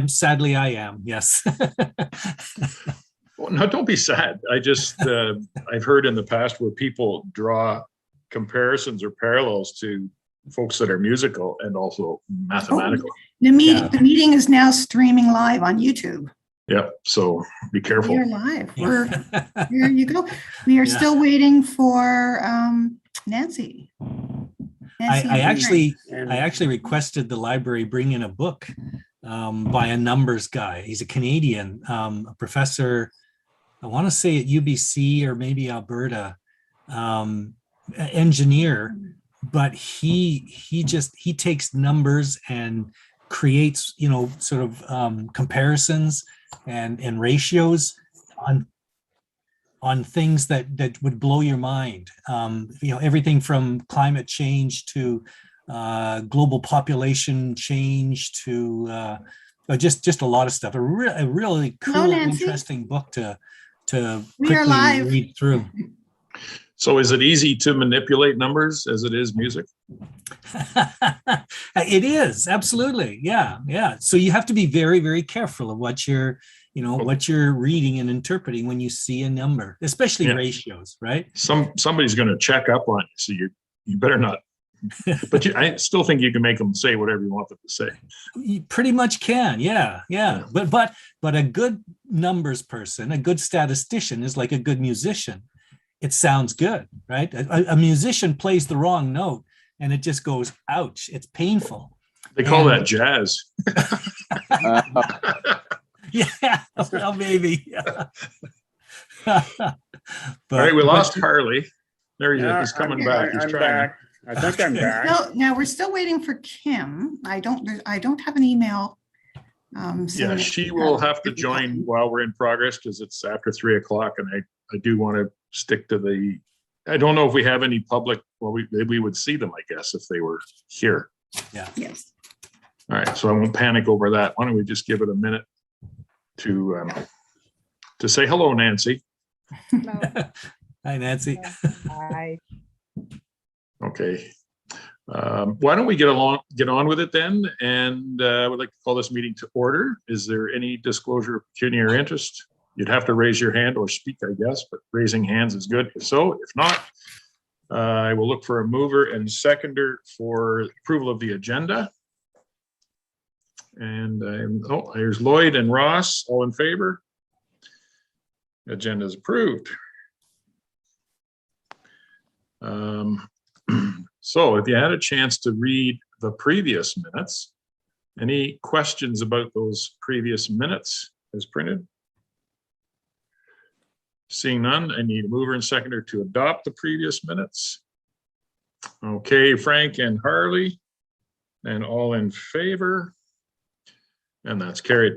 Sadly, I am. Yes. Well, no, don't be sad. I just, I've heard in the past where people draw comparisons or parallels to folks that are musical and also mathematical. The meeting is now streaming live on YouTube. Yeah, so be careful. We are live. There you go. We are still waiting for Nancy. I actually requested the library bring in a book by a numbers guy. He's a Canadian, a professor, I want to say at UBC or maybe Alberta, engineer, but he takes numbers and creates, sort of comparisons and ratios on things that would blow your mind. Everything from climate change to global population change to just a lot of stuff. A really cool, interesting book to quickly read through. So is it easy to manipulate numbers as it is music? It is, absolutely. Yeah. So you have to be very, very careful of what you're reading and interpreting when you see a number, especially ratios, right? Somebody's going to check up on you, so you better not. But I still think you can make them say whatever you want them to say. You pretty much can, yeah. But a good numbers person, a good statistician is like a good musician. It sounds good, right? A musician plays the wrong note and it just goes, ouch, it's painful. They call that jazz. Yeah, well, maybe. All right, we lost Harley. There he is. He's coming back. He's trying. I think I'm back. Now we're still waiting for Kim. I don't have an email. She will have to join while we're in progress because it's after 3 o'clock, and I do want to stick to the. I don't know if we have any public. Well, we would see them, I guess, if they were here. Yeah. Yes. All right, so I won't panic over that. Why don't we just give it a minute to say hello, Nancy. Hello. Hi, Nancy. Hi. Okay. Why don't we get on with it then? And I would like to call this meeting to order. Is there any disclosure of pecuniary interest? You'd have to raise your hand or speak, I guess, but raising hands is good. So if not, I will look for a mover and seconder for approval of the agenda. And there's Lloyd and Ross, all in favor. Agenda is approved. So if you had a chance to read the previous minutes, any questions about those previous minutes as printed? Seeing none, I need a mover and seconder to adopt the previous minutes. Okay, Frank and Harley, and all in favor. And that's carried.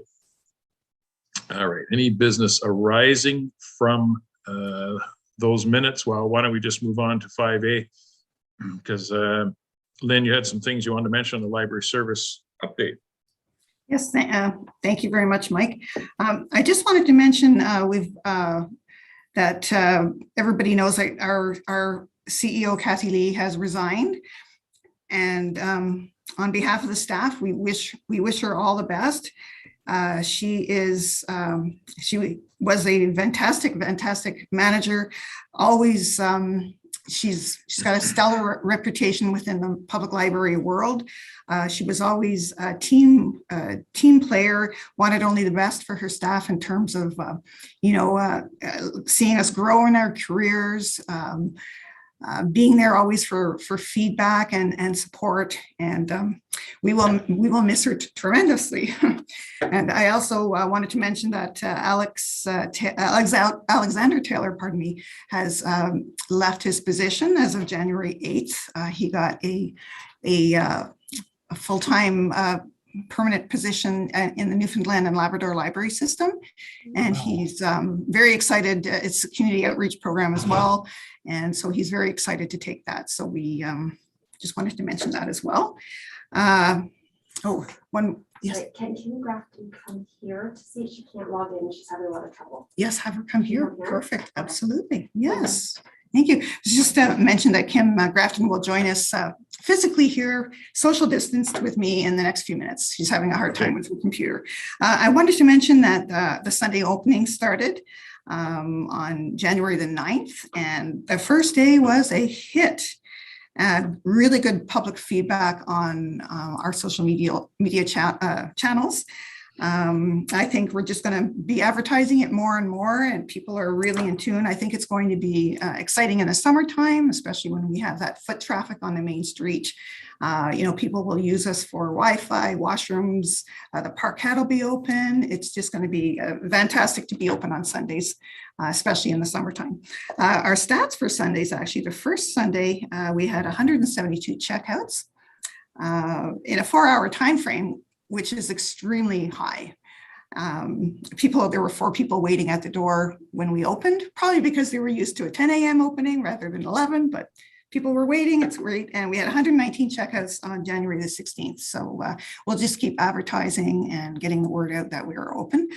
All right, any business arising from those minutes? Well, why don't we just move on to 5A? Because Lynn, you had some things you wanted to mention on the library service update. Yes, thank you very much, Mike. I just wanted to mention that everybody knows that our CEO, Kathy Lee, has resigned. And on behalf of the staff, we wish her all the best. She was a fantastic manager. Always, she's got a stellar reputation within the public library world. She was always a team player, wanted only the best for her staff in terms of, seeing us grow in our careers, being there always for feedback and support. And we will miss her tremendously. And I also wanted to mention that Alexander Taylor, has left his position as of January 8th. He got a full-time permanent position in the Newfoundland and Labrador library system. And he's very excited. It's a community outreach program as well. And so he's very excited to take that. So we just wanted to mention that as well. Yes. Can Kim Grafton come here to see if she can't log in? She's having a lot of trouble. Yes, have her come here. Perfect. Absolutely. Yes. Thank you. Just mentioned that Kim Grafton will join us physically here, social distanced with me in the next few minutes. She's having a hard time with her computer. I wanted to mention that the Sunday opening started on January the 9th, and the first day was a hit. Really good public feedback on our social media channels. I think we're just going to be advertising it more and more, and people are really in tune. I think it's going to be exciting in the summertime, especially when we have that foot traffic on the main street. People will use us for Wi-Fi, washrooms, the parkette will be open. It's just going to be fantastic to be open on Sundays, especially in the summertime. Our stats for Sundays, actually, the first Sunday, we had 172 checkouts in a 4-hour time frame, which is extremely high. There were 4 people waiting at the door when we opened, probably because they were used to a 10 a.m. opening rather than 11, but people were waiting, it's great. And we had 119 checkouts on January the 16th. So we'll just keep advertising and getting the word out that we are open.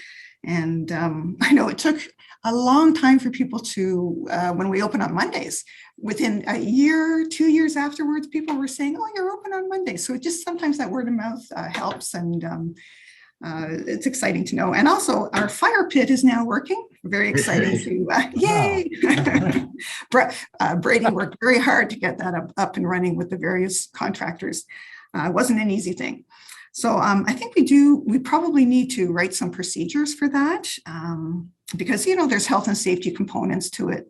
And I know it took a long time for people to, when we open on Mondays, within a year, 2 years afterwards, people were saying, oh, you're open on Mondays. So it just sometimes that word of mouth helps, and it's exciting to know. And also our fire pit is now working. Very exciting to, yay! Brady worked very hard to get that up and running with the various contractors. It wasn't an easy thing. So I think we probably need to write some procedures for that, because, there's health and safety components to it.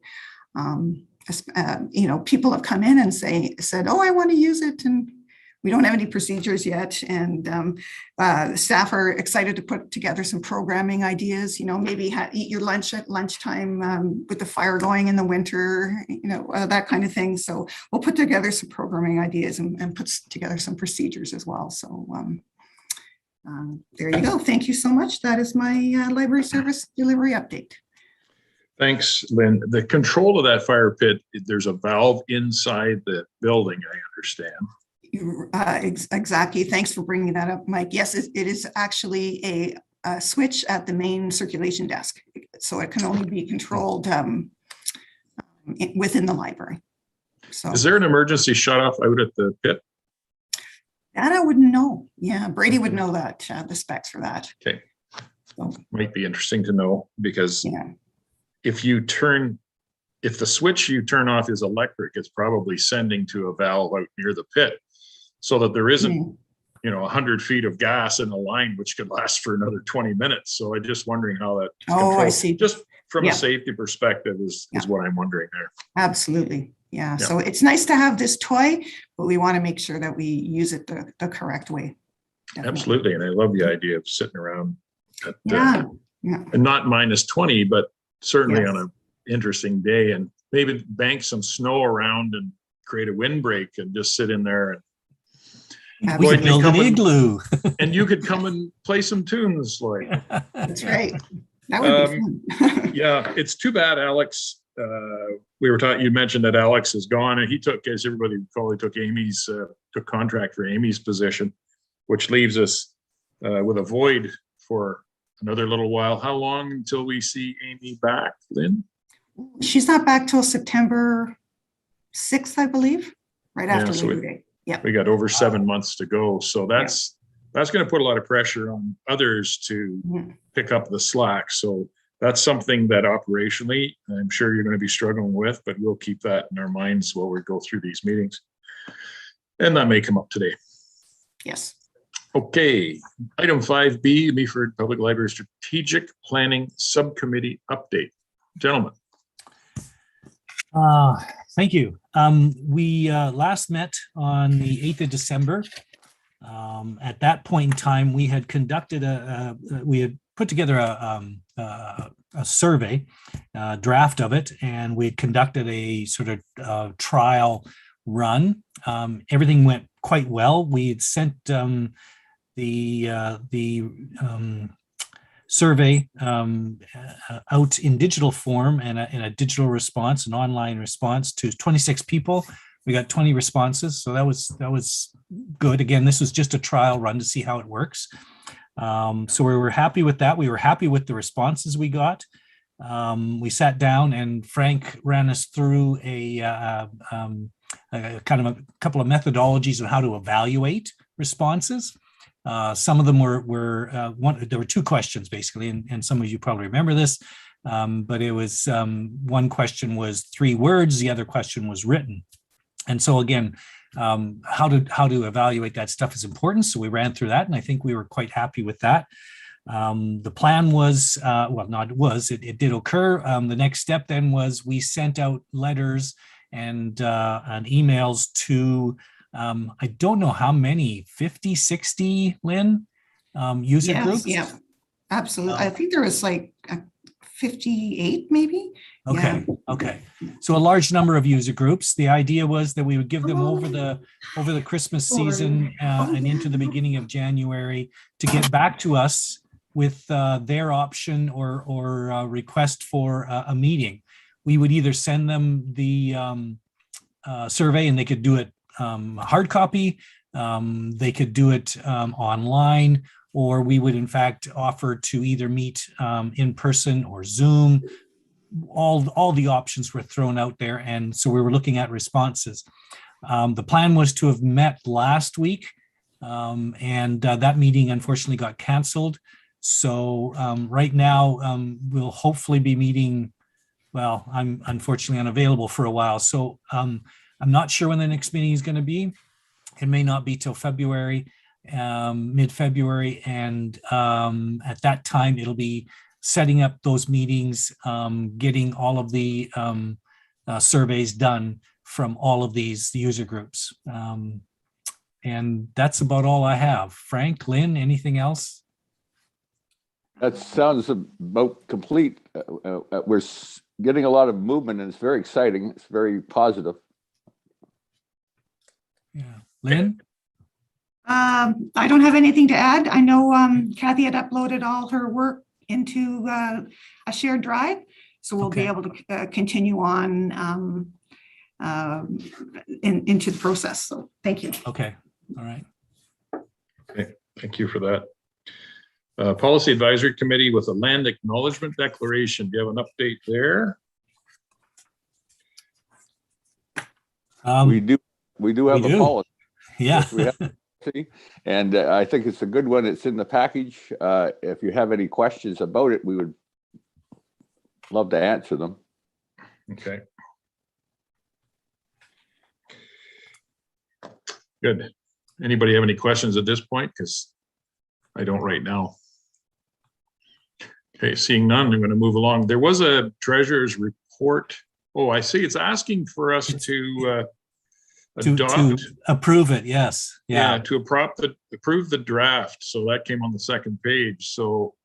People have come in and said, oh, I want to use it, and we don't have any procedures yet. And the staff are excited to put together some programming ideas, maybe eat your lunch at lunchtime with the fire going in the winter, that kind of thing. So we'll put together some programming ideas and put together some procedures as well. So there you go. Thank you so much. That is my library service delivery update. Thanks, Lynn. The control of that fire pit, there's a valve inside the building, I understand. Exactly. Thanks for bringing that up, Mike. Yes, it is actually a switch at the main circulation desk. So it can only be controlled within the library. So is there an emergency shut off out at the pit? That I wouldn't know. Yeah, Brady would know that, the specs for that. Okay. So, might be interesting to know, because if the switch you turn off is electric, it's probably sending to a valve out near the pit, so that there isn't 100 feet of gas in the line, which could last for another 20 minutes. So I'm just wondering how that I see. Just from a safety perspective is what I'm wondering there. Absolutely. Yeah. So it's nice to have this toy, but we want to make sure that we use it the correct way. Definitely. Absolutely. And I love the idea of sitting around at, and not -20, but certainly on an interesting day, and maybe bank some snow around and create a windbreak and just sit in there. And we could build an igloo. And you could come and play some tunes, Lloyd. That's right. That would be fun. Yeah, it's too bad, Alex. You mentioned that Alex is gone, and he took, as everybody probably took took contract for Amy's position, which leaves us with a void for another little while. How long until we see Amy back, Lynn? She's not back till September 6th, I believe, right after Labor Day. Yeah, we got over 7 months to go, so that's going to put a lot of pressure on others to pick up the slack. So that's something that operationally, I'm sure you're going to be struggling with, but we'll keep that in our minds while we go through these meetings. And that may come up today. Yes. Okay, item 5B, Meaford Public Library Strategic Planning Subcommittee update. Gentlemen. Thank you. We last met on the 8th of December. At that point in time, we had conducted we had put together a survey, draft of it, and we had conducted a sort of trial run. Everything went quite well. We had sent the survey out in digital form and in a digital response, an online response to 26 people. We got 20 responses, so that was good. Again, this was just a trial run to see how it works. So we were happy with that. We were happy with the responses we got. we sat down and Frank ran us through a kind of a couple of methodologies on how to evaluate responses. Some of them were there were two questions basically, and some of you probably remember this, but it was one question was 3 words, the other question was written. And so again, how to evaluate that stuff is important. So we ran through that, and I think we were quite happy with that. The plan was, it did occur. The next step then was we sent out letters and emails to, I don't know how many, 50, 60, Lynn, user groups? Yeah, absolutely. I think there was like 58 maybe. Okay, okay. So a large number of user groups. The idea was that we would give them over the Christmas season and into the beginning of January to get back to us with their option or request for a meeting. We would either send them the survey and they could do it hard copy, they could do it online, or we would in fact offer to either meet in person or Zoom. All the options were thrown out there, and so we were looking at responses. The plan was to have met last week, and that meeting unfortunately got canceled. So right now we'll hopefully be meeting. Well, I'm unfortunately unavailable for a while, so I'm not sure when the next meeting is going to be. It may not be till February, mid-February, and at that time it'll be setting up those meetings, getting all of the surveys done from all of these user groups. And that's about all I have. Frank, Lynn, anything else? That sounds about complete. We're getting a lot of movement and it's very exciting. It's very positive. Yeah. Lynn? I don't have anything to add. I know Kathy had uploaded all her work into a shared drive, so we'll be able to continue on into the process. So thank you. Okay. All right. Okay, thank you for that. Policy Advisory Committee with a land acknowledgement declaration. Do you have an update there? We do have a policy. Yeah. Yes, we have a policy, and I think it's a good one. It's in the package. If you have any questions about it, we would love to answer them. Okay. Good. Anybody have any questions at this point? Because I don't right now. Okay, seeing none, I'm going to move along. There was a treasurer's report. Oh, I see. It's asking for us to adopt. To approve it, yes. Yeah, to approve the draft. So that came on the second page. So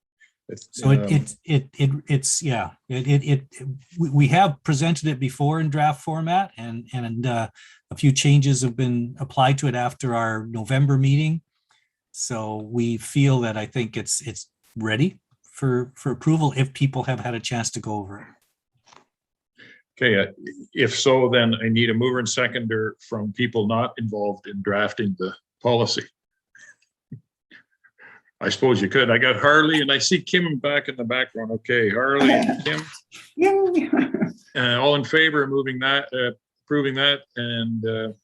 we have presented it before in draft format, and a few changes have been applied to it after our November meeting. So we feel that I think it's ready for approval if people have had a chance to go over it. Okay, if so, then I need a mover and seconder from people not involved in drafting the policy. I suppose you could. I got Harley and I see Kim back in the background. Okay, Harley and Kim. All in favor of moving that, approving that, and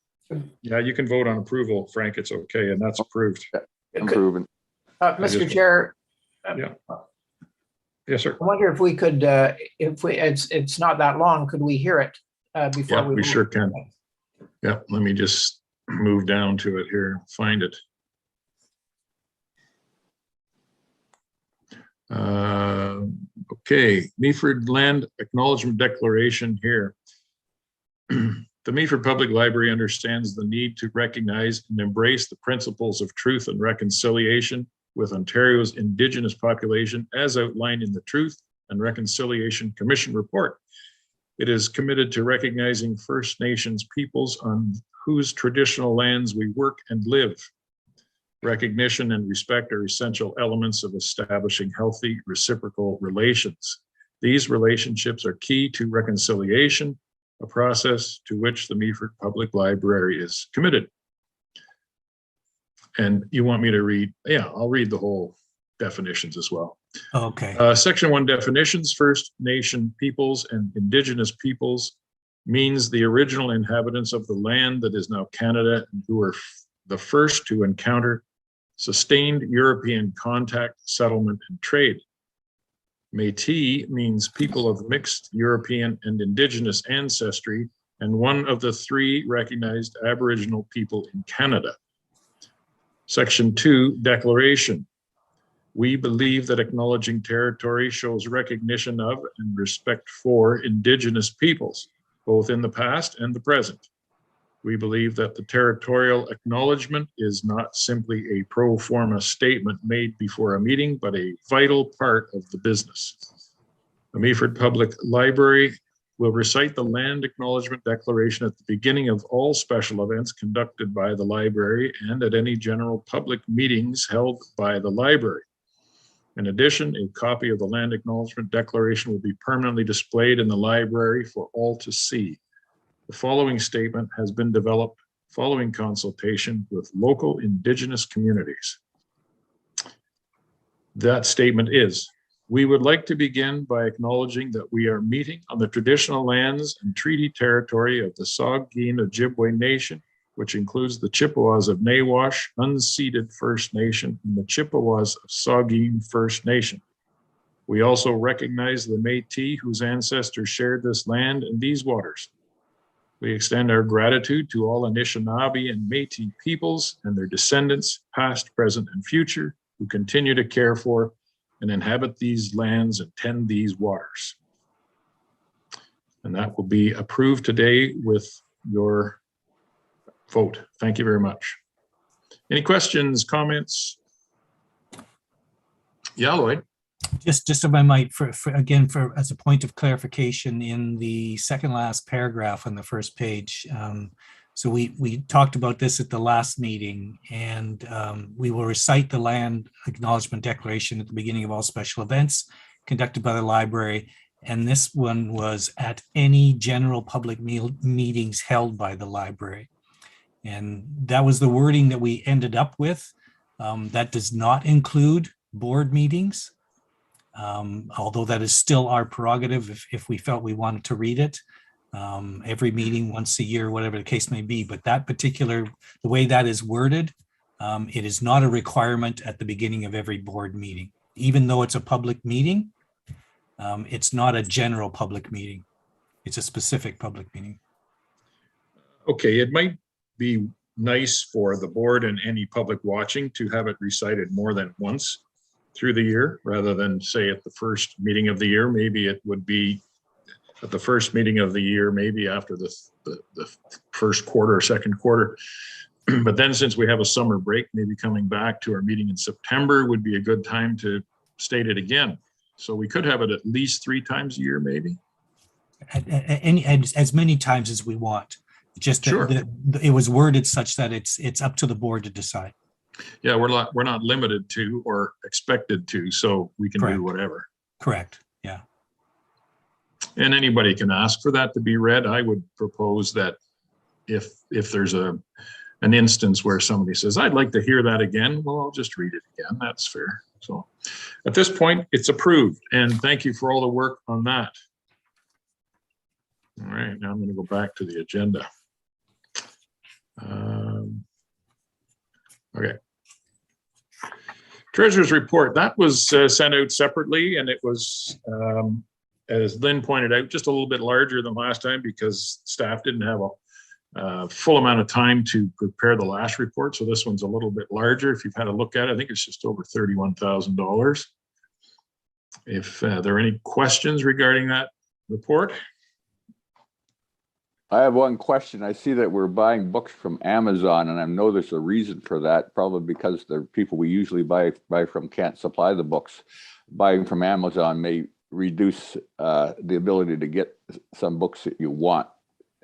yeah, you can vote on approval, Frank. It's okay, and that's approved. Improving. Mr. Chair. Yeah. Yes, sir. I wonder if we could, it's not that long, could we hear it before Yeah, we sure can. Yeah, let me just move down to it here, find it. Okay, Meaford Land Acknowledgement Declaration here. The Meaford Public Library understands the need to recognize and embrace the principles of truth and reconciliation with Ontario's Indigenous population as outlined in the Truth and Reconciliation Commission report. It is committed to recognizing First Nations peoples on whose traditional lands we work and live. Recognition and respect are essential elements of establishing healthy reciprocal relations. These relationships are key to reconciliation, a process to which the Meaford Public Library is committed. And you want me to read? Yeah, I'll read the whole definitions as well. Okay. Section 1 definitions: First Nation peoples and Indigenous peoples means the original inhabitants of the land that is now Canada and who were the first to encounter sustained European contact, settlement, and trade. Métis means people of mixed European and Indigenous ancestry and one of the 3 recognized Aboriginal people in Canada. Section 2, declaration. We believe that acknowledging territory shows recognition of and respect for Indigenous peoples, both in the past and the present. We believe that the territorial acknowledgement is not simply a pro forma statement made before a meeting, but a vital part of the business. The Meaford Public Library will recite the Land Acknowledgement Declaration at the beginning of all special events conducted by the library and at any general public meetings held by the library. In addition, a copy of the Land Acknowledgement Declaration will be permanently displayed in the library for all to see. The following statement has been developed following consultation with local Indigenous communities. That statement is: we would like to begin by acknowledging that we are meeting on the traditional lands and treaty territory of the Saugeen Ojibwe Nation, which includes the Chippewas of Nawash, unceded First Nation, and the Chippewas of Saugeen First Nation. We also recognize the Métis whose ancestors shared this land and these waters. We extend our gratitude to all Anishinaabe and Métis peoples and their descendants, past, present, and future, who continue to care for and inhabit these lands and tend these waters. And that will be approved today with your vote. Thank you very much. Any questions, comments? Yeah, Lloyd. Just if I might, again, as a point of clarification, in the second last paragraph on the first page. So we talked about this at the last meeting, and we will recite the Land Acknowledgement Declaration at the beginning of all special events conducted by the library. And this one was at any general public meetings held by the library. And that was the wording that we ended up with. That does not include board meetings, although that is still our prerogative if we felt we wanted to read it. Every meeting once a year, whatever the case may be, but that particular, the way that is worded, it is not a requirement at the beginning of every board meeting. Even though it's a public meeting, it's not a general public meeting. It's a specific public meeting. Okay, it might be nice for the board and any public watching to have it recited more than once through the year, rather than say at the first meeting of the year. Maybe it would be at the first meeting of the year, maybe after the first quarter or second quarter. But then since we have a summer break, maybe coming back to our meeting in September would be a good time to state it again. So we could have it at least 3 times a year, maybe. As many times as we want. Just Sure. It was worded such that it's up to the board to decide. Yeah, we're not limited to or expected to, so we can Correct. do whatever. Correct. Yeah. And anybody can ask for that to be read. I would propose that if there's an instance where somebody says, I'd like to hear that again, well, I'll just read it again. That's fair. So at this point, it's approved. And thank you for all the work on that. All right, now I'm going to go back to the agenda. Okay. Treasurer's report, that was sent out separately, and it was, as Lynn pointed out, just a little bit larger than last time because staff didn't have a full amount of time to prepare the last report. So this one's a little bit larger. If you've had a look at it, I think it's just over $31,000. If there are any questions regarding that report. I have one question. I see that we're buying books from Amazon, and I know there's a reason for that, probably because the people we usually buy from can't supply the books. Buying from Amazon may reduce the ability to get some books that you want,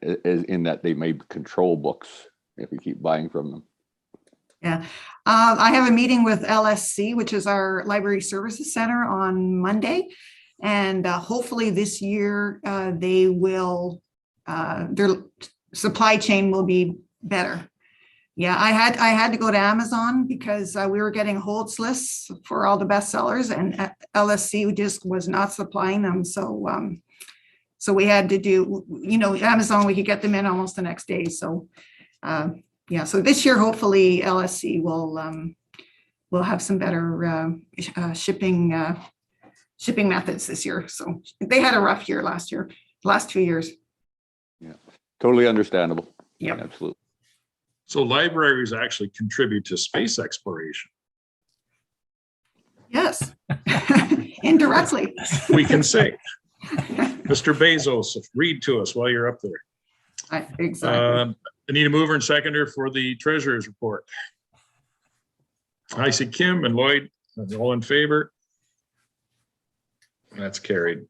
in that they may control books if you keep buying from them. Yeah, I have a meeting with LSC, which is our Library Services Center, on Monday. And hopefully this year their supply chain will be better. Yeah, I had to go to Amazon because we were getting holds lists for all the bestsellers, and LSC just was not supplying them. So so we had to do, Amazon, we could get them in almost the next day. So yeah, so this year, hopefully LSC will have some better shipping methods this year. So they had a rough year last 2 years. Yeah, totally understandable. Yep. Absolutely. So libraries actually contribute to space exploration. Yes, indirectly. We can say. Mr. Bezos, read to us while you're up there. Exactly. I need a mover and seconder for the treasurer's report. I see Kim and Lloyd, all in favor. That's carried.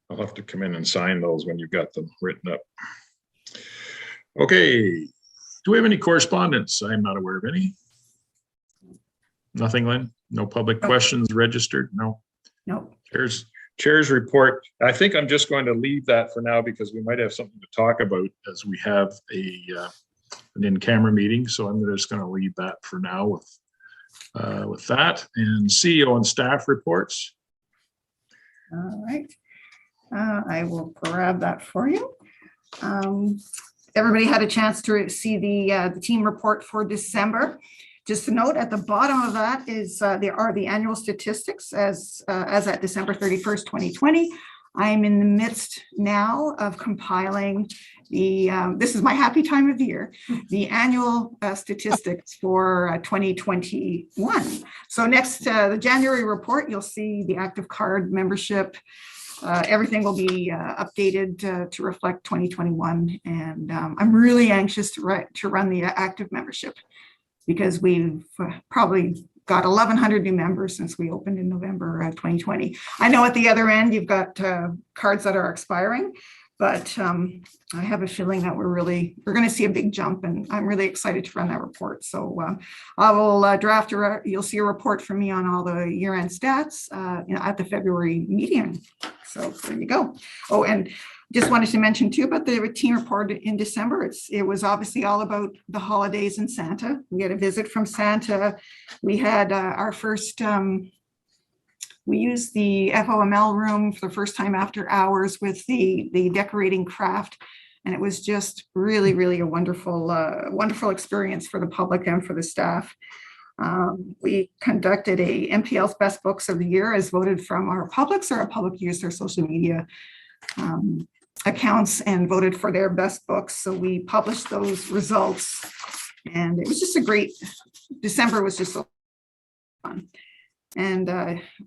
I'll have to come in and sign those when you've got them written up. Okay, do we have any correspondence? I'm not aware of any. Nothing, Lynn? No public questions registered? No. Nope. Chair's report. I think I'm just going to leave that for now because we might have something to talk about as we have an in-camera meeting. So I'm just going to leave that for now with that. And CEO and staff reports. All right. I will grab that for you. Everybody had a chance to see the team report for December. Just to note, at the bottom of that is there are the annual statistics as at December 31st, 2020. I'm in the midst now of compiling this is my happy time of the year, the annual statistics for 2021. So next, the January report, you'll see the active card membership. Everything will be updated to reflect 2021. And I'm really anxious to run the active membership, because we've probably got 1,100 new members since we opened in November 2020. I know at the other end, you've got cards that are expiring, but I have a feeling that we're going to see a big jump, and I'm really excited to run that report. So I will draft, you'll see a report from me on all the year-end stats at the February meeting. So there you go. Oh, and just wanted to mention too about the team report in December. It was obviously all about the holidays and Santa. We had a visit from Santa. We had our first, we used the FOML room for the first time after hours with the decorating craft. And it was just really, really a wonderful experience for the public and for the staff. We conducted a MPL's Best Books of the Year as voted from our publics. Our public used their social media accounts and voted for their best books. So we published those results, and it was just December was just so fun. And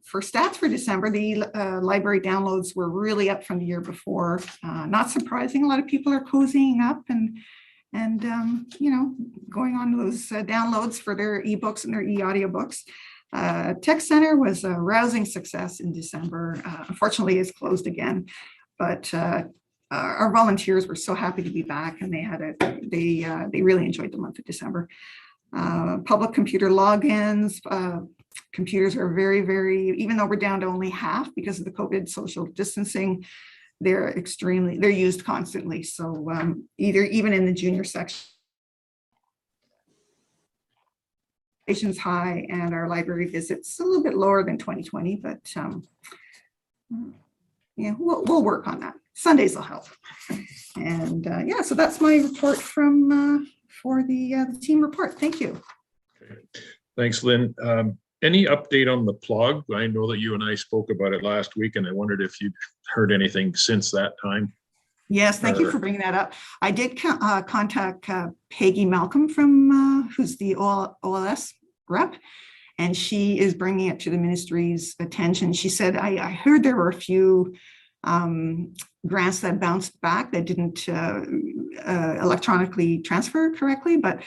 for stats for December, the library downloads were really up from the year before. Not surprising, a lot of people are cozying up and going on those downloads for their ebooks and their e-audiobooks. Tech Center was a rousing success in December. Unfortunately, it's closed again, but our volunteers were so happy to be back, and they really enjoyed the month of December. Public computer logins. Computers are very, very, even though we're down to only half because of the COVID social distancing, they're used constantly. So even in the junior section, patients high, and our library visits a little bit lower than 2020, but yeah, we'll work on that. Sundays will help. And yeah, so that's my report for the team report. Thank you. Okay. Thanks, Lynn. Any update on the plug? I know that you and I spoke about it last week, and I wondered if you'd heard anything since that time. Yes, thank you for bringing that up. I did contact Peggy Malcolm from who's the OLS rep, and she is bringing it to the ministry's attention. She said, I heard there were a few grants that bounced back that didn't electronically transfer correctly, but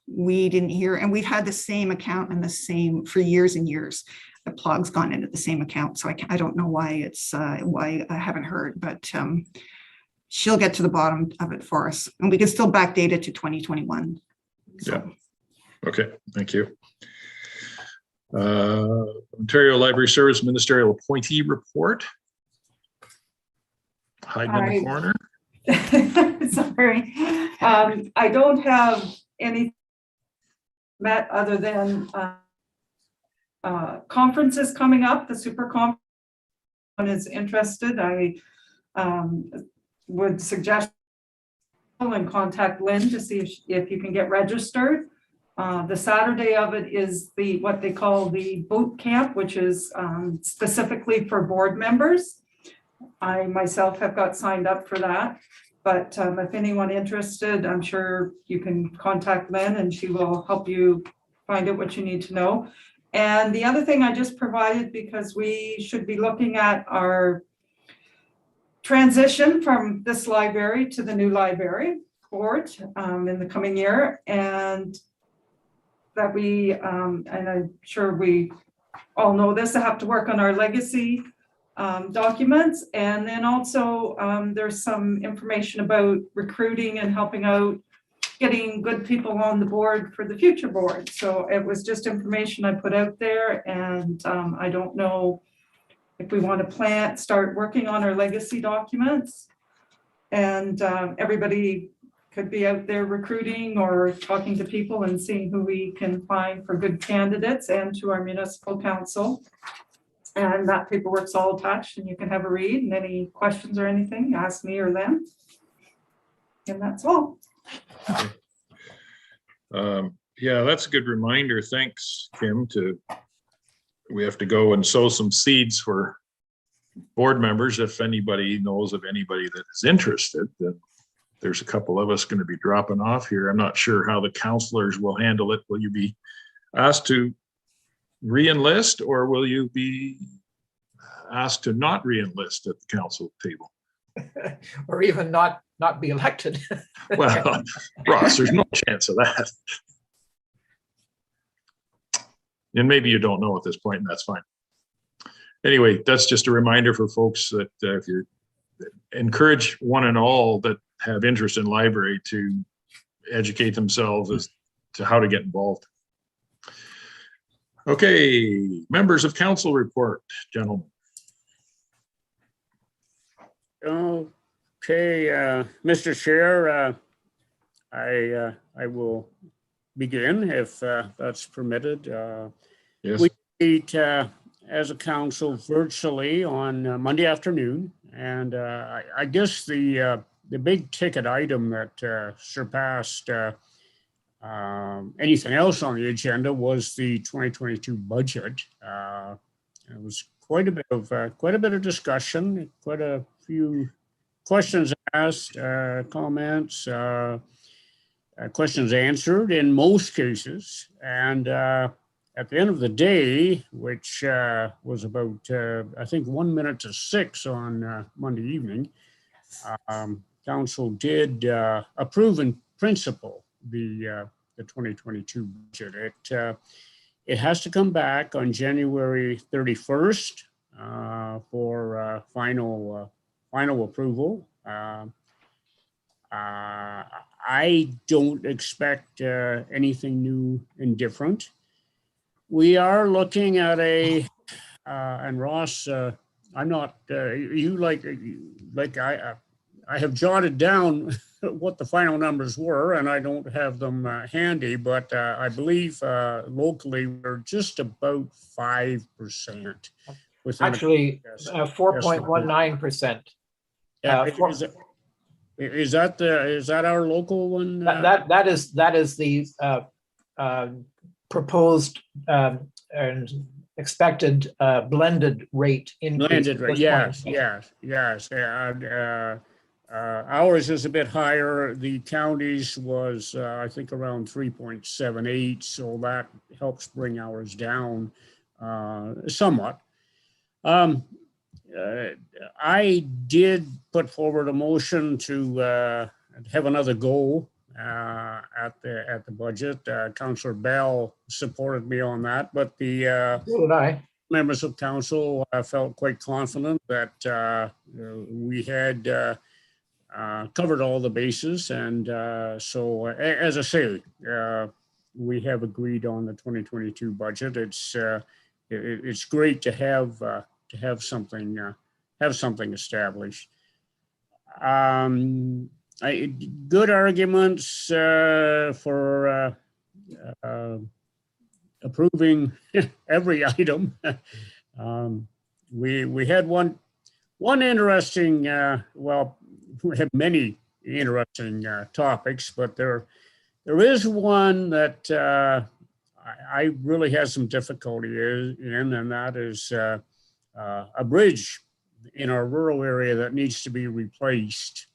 we didn't hear, and we've had the same account and the same for years and years. The plug's gone into the same account, so I don't know why why I haven't heard, but she'll get to the bottom of it for us, and we can still backdate it to 2021. So. Yeah. Okay. Thank you. Ontario Library Service Ministerial Appointee Report. Hiding in the corner. Sorry. I don't have any met other than conferences coming up. The super conference is interested. I would suggest and contact Lynn to see if you can get registered. The Saturday of it is what they call the boot camp, which is specifically for board members. I myself have got signed up for that, but if anyone interested, I'm sure you can contact Lynn and she will help you find out what you need to know. And the other thing I just provided, because we should be looking at our transition from this library to the new library board in the coming year, and that we, and I'm sure we all know this, I have to work on our legacy documents. And then also there's some information about recruiting and helping out getting good people on the board for the future board. So it was just information I put out there, and I don't know if we want to start working on our legacy documents. And everybody could be out there recruiting or talking to people and seeing who we can find for good candidates, and to our municipal council. And that paperwork's all attached and you can have a read, and any questions or anything, ask me or them. And that's all. Yeah, that's a good reminder. Thanks, Kim. We have to go and sow some seeds for board members. If anybody knows of anybody that is interested, then there's a couple of us going to be dropping off here. I'm not sure how the counselors will handle it. Will you be asked to re-enlist, or will you be asked to not re-enlist at the council table? Or even not be elected. Well, Ross, there's no chance of that. And maybe you don't know at this point, and that's fine. Anyway, that's just a reminder for folks that if you encourage one and all that have interest in library to educate themselves as to how to get involved. Okay, members of council report, gentlemen. Okay, Mr. Chair, I will begin if that's permitted. Yes. We meet as a council virtually on Monday afternoon, and I guess the big ticket item that surpassed anything else on the agenda was the 2022 budget. It was quite a bit of discussion, quite a few questions asked, comments, questions answered in most cases. And at the end of the day, which was about, I think, 1 minute to 6 on Monday evening, council did approve in principle the 2022 budget. It has to come back on January 31st for final approval. I don't expect anything new and different. We are looking at and Ross, I'm not, I have jotted down what the final numbers were, and I don't have them handy, but I believe locally we're just about 5%. Actually, 4.19%. Is that our local one? That is the proposed and expected blended rate increase. Blended rate, yes. Ours is a bit higher. The county's was, I think, around 3.78, so that helps bring ours down somewhat. I did put forward a motion to have another go at the budget. Councillor Bell supported me on that, but the So did I. members of council felt quite confident that we had covered all the bases, and so as I say, we have agreed on the 2022 budget. It's great to have something established. Good arguments for approving every item. We had one interesting, well, we have many interesting topics, but there is one that I really have some difficulty in, and that is a bridge in our rural area that needs to be replaced.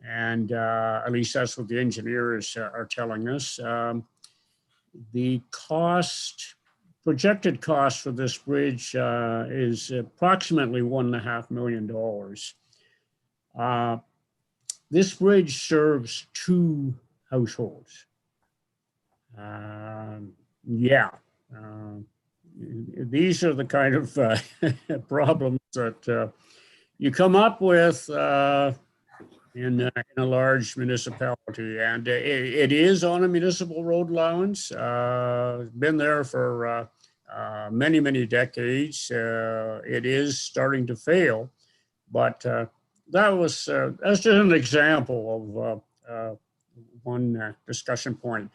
And at least that's what the engineers are telling us. The projected cost for this bridge is approximately $1.5 million. This bridge serves 2 households. These are the kind of problems that you come up with in a large municipality, and it is on a municipal road allowance. Been there for many decades. It is starting to fail, but that's just an example of one discussion point.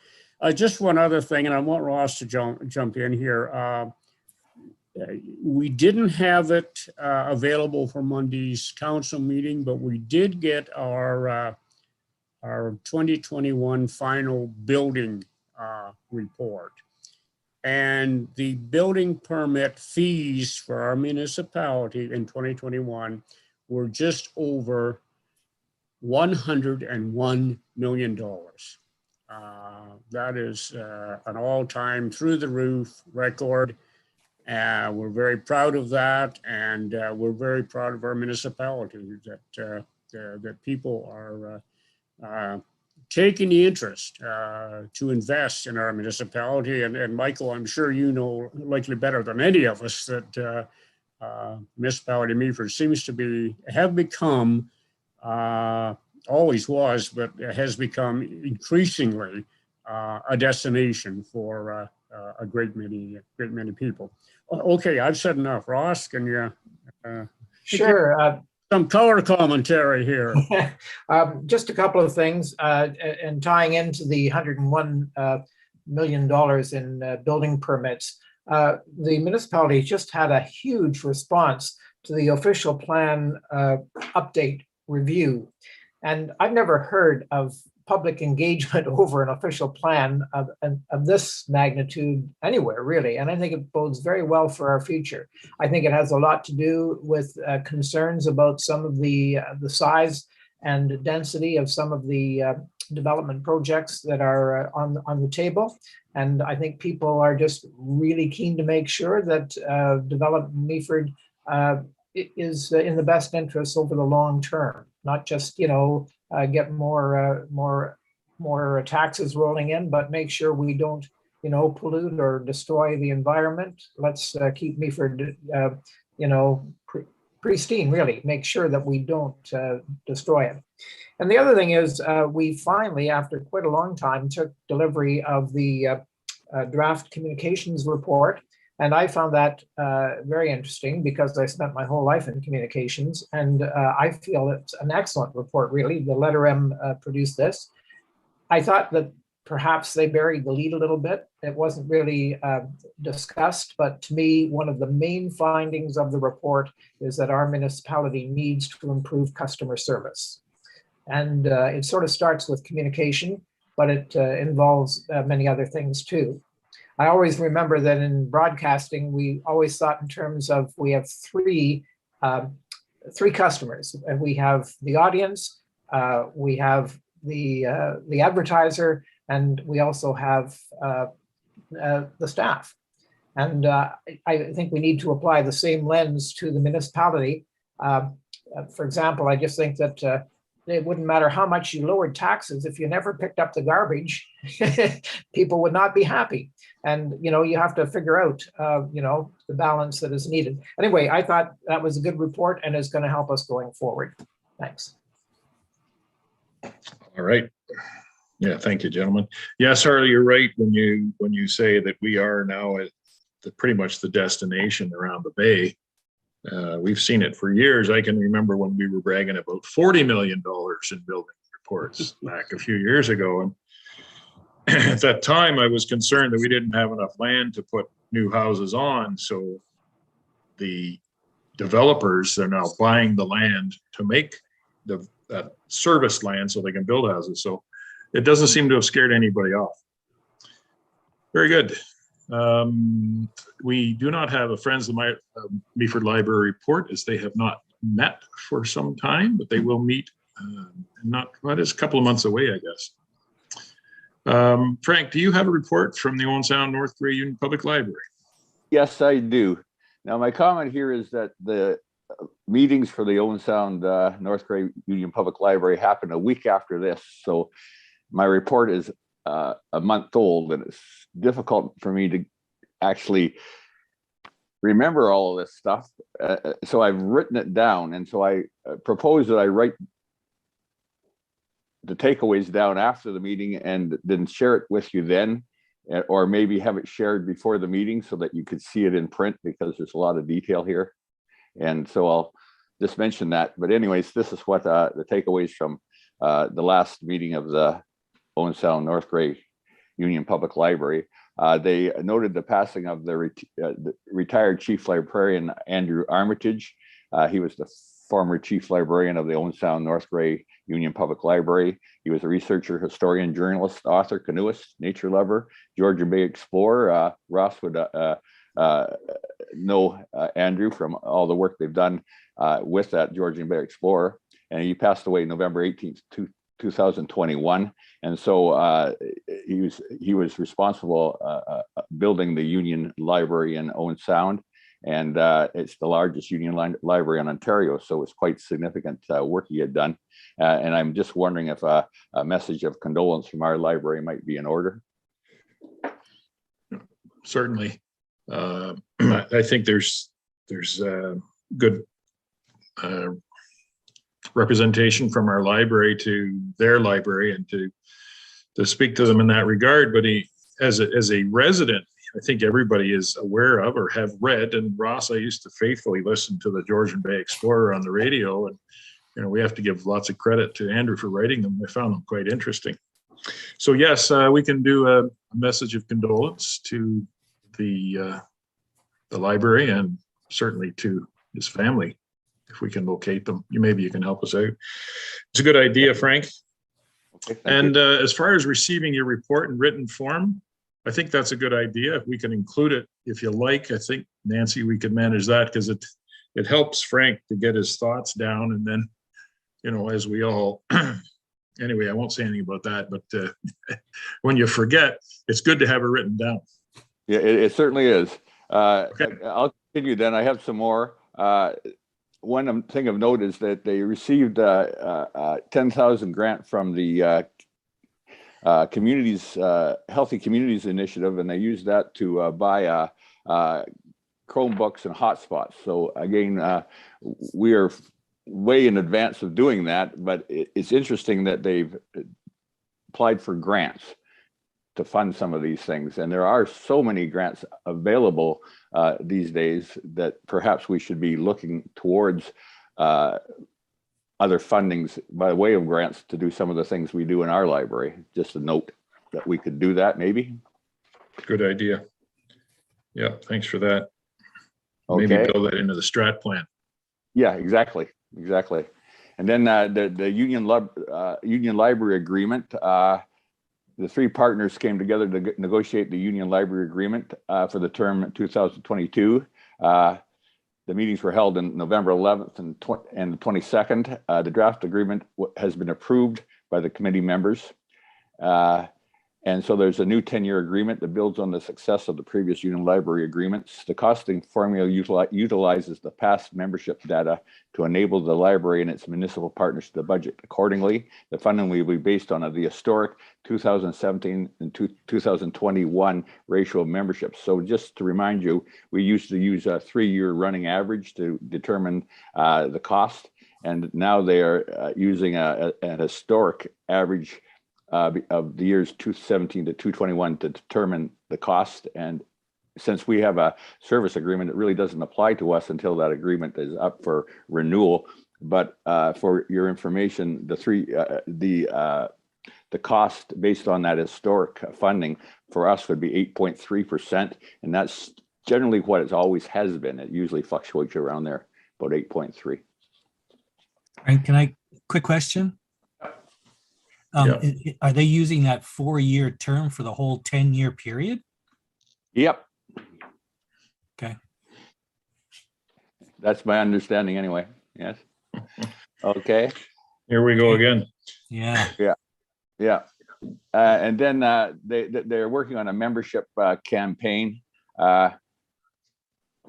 Just one other thing, and I want Ross to jump in here. We didn't have it available for Monday's council meeting, but we did get our 2021 final building report. And the building permit fees for our municipality in 2021 were just over $101 million. That is an all-time through the roof record. We're very proud of that, and we're very proud of our municipality that people are taking the interest to invest in our municipality. And Michael, I'm sure you know likely better than any of us that municipality Meaford seems to have become, always was, but has become increasingly a destination for a great many people. Okay, I've said enough. Ross, can you? Sure. Some color commentary here. Just a couple of things, and tying into the $101 million in building permits. The municipality just had a huge response to the official plan update review. And I've never heard of public engagement over an official plan of this magnitude anywhere, really. And I think it bodes very well for our future. I think it has a lot to do with concerns about some of the size and density of some of the development projects that are on the table. And I think people are just really keen to make sure that development in Meaford is in the best interest over the long term, not just, get more taxes rolling in, but make sure we don't, pollute or destroy the environment. Let's keep Meaford, pristine, really. Make sure that we don't destroy it. And the other thing is, we finally, after quite a long time, took delivery of the draft communications report. And I found that very interesting because I spent my whole life in communications, and I feel it's an excellent report, really. The Letter M produced this. I thought that perhaps they buried the lead a little bit. It wasn't really discussed, but to me, one of the main findings of the report is that our municipality needs to improve customer service. And it sort of starts with communication, but it involves many other things too. I always remember that in broadcasting, we always thought in terms of we have three customers. And we have the audience, we have the advertiser, and we also have the staff. And I think we need to apply the same lens to the municipality. For example, I just think that it wouldn't matter how much you lowered taxes if you never picked up the garbage, people would not be happy. And, you have to figure out, the balance that is needed. Anyway, I thought that was a good report and is going to help us going forward. Thanks. All right. Yeah, thank you, gentlemen. Yes, Harley, you're right when you say that we are now at pretty much the destination around the bay We've seen it for years. I can remember when we were bragging about $40 million in building reports back a few years ago. And at that time, I was concerned that we didn't have enough land to put new houses on. So the developers are now buying the land to make the service land so they can build houses. So it doesn't seem to have scared anybody off. Very good. We do not have a Friends of Meaford Library report, as they have not met for some time, but they will meet it's a couple of months away, I guess. Frank, do you have a report from the Owen Sound North Grey Union Public Library? Yes, I do. Now, my comment here is that the meetings for the Owen Sound North Grey Union Public Library happened a week after this. So my report is a month old, and it's difficult for me to actually remember all of this stuff. So I've written it down. And so I propose that I write the takeaways down after the meeting and then share it with you then, or maybe have it shared before the meeting so that you could see it in print, because there's a lot of detail here. And so I'll just mention that. But anyways, this is what the takeaways from the last meeting of the Owen Sound North Grey Union Public Library. They noted the passing of the retired Chief Librarian, Andrew Armitage. He was the former Chief Librarian of the Owen Sound North Grey Union Public Library. He was a researcher, historian, journalist, author, canoeist, nature lover, Georgian Bay explorer. Ross would know Andrew from all the work they've done with that Georgian Bay explorer. And he passed away November 18th, 2021. And so he was responsible building the Union Library in Owen Sound. And it's the largest union library in Ontario. So it's quite significant work he had done. And I'm just wondering if a message of condolence from our library might be in order. Certainly. I think there's good representation from our library to their library, and to speak to them in that regard. But he, as a resident, I think everybody is aware of or have read. And Ross, I used to faithfully listen to the Georgian Bay Explorer on the radio, and we have to give lots of credit to Andrew for writing them. I found them quite interesting. So yes, we can do a message of condolence to the library, and certainly to his family, if we can locate them. Maybe you can help us out. It's a good idea, Frank. Okay, and as far as receiving your report in written form, I think that's a good idea. If we can include it, if you like, I think, Nancy, we could manage that, because it helps Frank to get his thoughts down. And then, as we all, anyway, I won't say anything about that, but when you forget, it's good to have it written down. Yeah, it certainly is. Okay. I'll continue then. I have some more. One thing of note is that they received a 10,000 grant from the Healthy Communities Initiative, and they used that to buy Chromebooks and hotspots. So again, we are way in advance of doing that, but it's interesting that they've applied for grants to fund some of these things. And there are so many grants available these days that perhaps we should be looking towards other fundings by way of grants to do some of the things we do in our library. Just a note that we could do that, maybe. Good idea. Yeah, thanks for that. Okay. Maybe build that into the strat plan. Yeah, exactly. And then the Union Library Agreement, the three partners came together to negotiate the Union Library Agreement for the term 2022. The meetings were held in November 11th and the 22nd. The draft agreement has been approved by the committee members. And so there's a new 10-year agreement that builds on the success of the previous Union Library agreements. The costing formula utilizes the past membership data to enable the library and its municipal partners to budget accordingly. The funding will be based on the historic 2017 and 2021 ratio of memberships. So just to remind you, we used to use a 3-year running average to determine the cost. And now they are using a historic average of the years 2017 to 2021 to determine the cost. And since we have a service agreement, it really doesn't apply to us until that agreement is up for renewal. But for your information, the cost based on that historic funding for us would be 8.3%. And that's generally what it always has been. It usually fluctuates around there, about 8.3. And can I, quick question? Are they using that 4-year term for the whole 10-year period? Yep. Okay. That's my understanding anyway. Yes. Okay. Here we go again. Yeah. Yeah. And then they're working on a membership campaign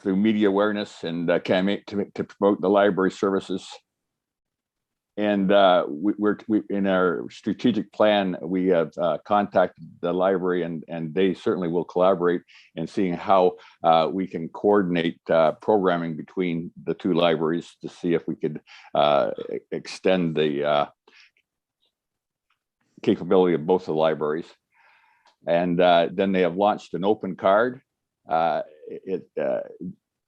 through media awareness and campaign to promote the library services. And we're in our strategic plan, we have contacted the library, and they certainly will collaborate in seeing how we can coordinate programming between the two libraries to see if we could extend the capability of both the libraries. And then they have launched an open card,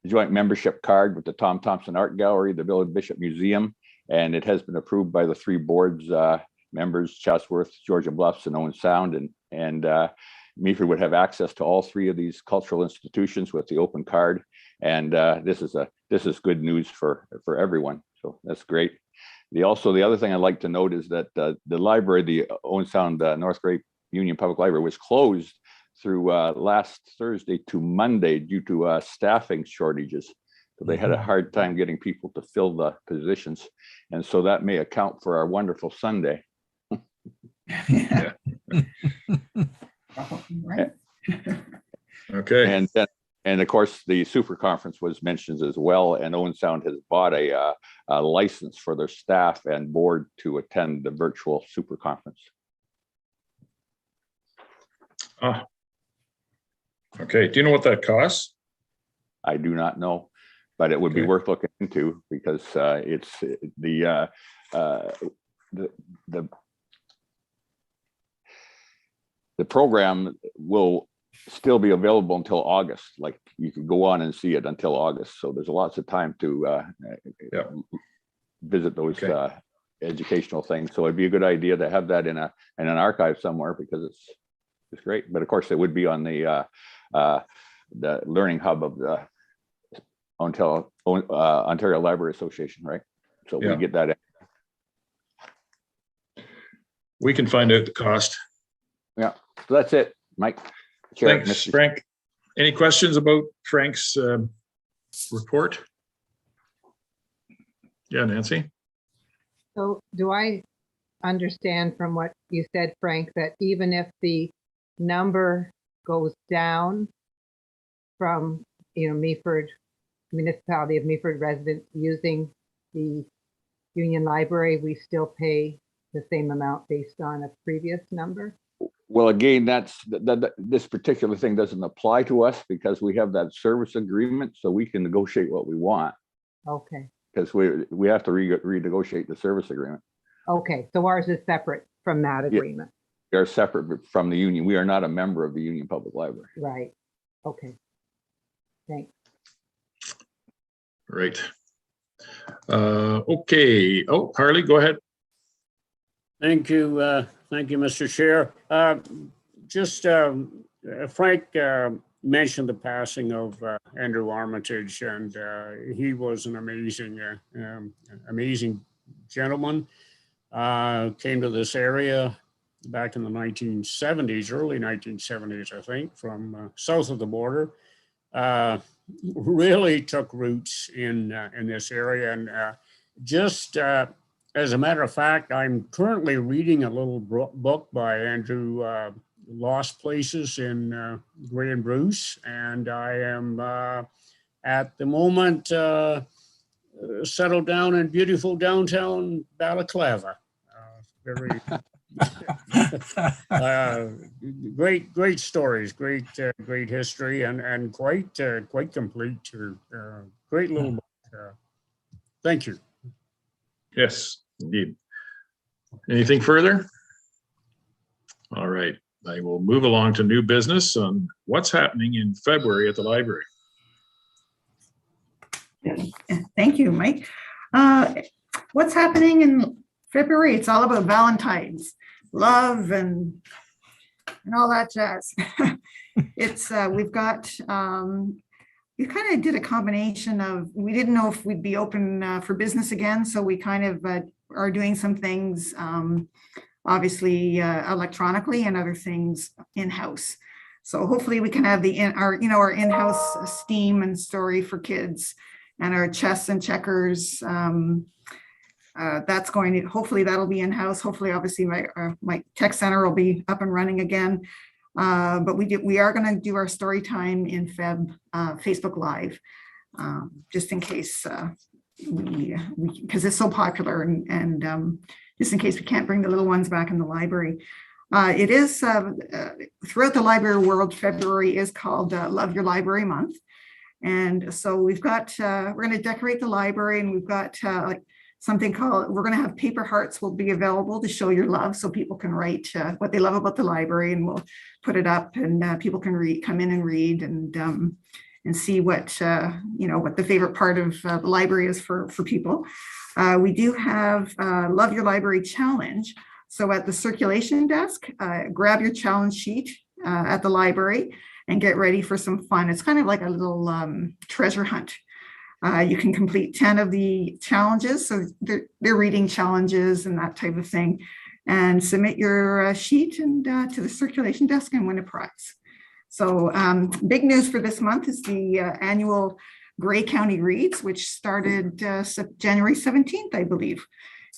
joint membership card with the Tom Thompson Art Gallery, the Village Bishop Museum, and it has been approved by the 3 boards members, Chatsworth, Georgia Bluffs, and Owen Sound, and Meaford would have access to all 3 of these cultural institutions with the open card. And this is good news for everyone. So that's great. The other thing I'd like to note is that the library, the Owen Sound North Great Union Public Library, was closed through last Thursday to Monday due to staffing shortages. So they had a hard time getting people to fill the positions. And so that may account for our wonderful Sunday. Yeah. Right. Okay. And of course, the super conference was mentioned as well. And Owen Sound has bought a license for their staff and board to attend the virtual super conference. Okay. Do you know what that costs? I do not know, but it would be worth looking into because it's the program will still be available until August. Like you can go on and see it until August. So there's lots of time to visit those educational things. So it'd be a good idea to have that in an archive somewhere because it's great. But of course, it would be on the learning hub of the Ontario Library Association, right? So we get that in. We can find out the cost. Yeah, so that's it, Mike. Thanks, Mr. Frank. Any questions about Frank's report? Yeah, Nancy? So do I understand from what you said, Frank, that even if the number goes down from, Meaford, municipality of Meaford residents using the Union Library, we still pay the same amount based on a previous number? Well, again, this particular thing doesn't apply to us because we have that service agreement, so we can negotiate what we want. Okay. Because we have to renegotiate the service agreement. Okay, so ours is separate from that agreement. We are separate from the union. We are not a member of the Union Public Library. Right. Okay. Thanks. Right. Okay. Oh, Harley, go ahead. Thank you. Thank you, Mr. Chair. Frank mentioned the passing of Andrew Armitage, and he was an amazing gentleman. Came to this area back in the 1970s, early 1970s, I think, from south of the border. Really took roots in this area, and as a matter of fact, I'm currently reading a little book by Andrew, Lost Places in Grey and Bruce, and I am at the moment settled down in beautiful downtown Balaclava. Very great stories, great history, and quite complete. Great little book. Thank you. Yes, indeed. Anything further? All right. I will move along to new business on what's happening in February at the library. Thank you, Mike. What's happening in February? It's all about Valentine's, love, and all that jazz. It's we've got we kind of did a combination of, we didn't know if we'd be open for business again, so we kind of are doing some things obviously electronically and other things in-house. So hopefully we can have our in-house STEAM and story for kids, and our chess and checkers. That's going to, hopefully that'll be in-house. Hopefully, obviously my tech center will be up and running again. But we are going to do our story time in Feb, Facebook Live, just in case because it's so popular, and just in case we can't bring the little ones back in the library. It is throughout the library world, February is called Love Your Library Month. And so we've got, we're going to decorate the library, and we've got like something called, we're going to have paper hearts will be available to show your love, so people can write what they love about the library, and we'll put it up, and people can come in and read, and see what, what the favorite part of the library is for people. We do have Love Your Library Challenge. So at the circulation desk, grab your challenge sheet at the library and get ready for some fun. It's kind of like a little treasure hunt. You can complete 10 of the challenges. So they're reading challenges and that type of thing, and submit your sheet and to the circulation desk and win a prize. So big news for this month is the annual Grey County Reads, which started January 17th, I believe.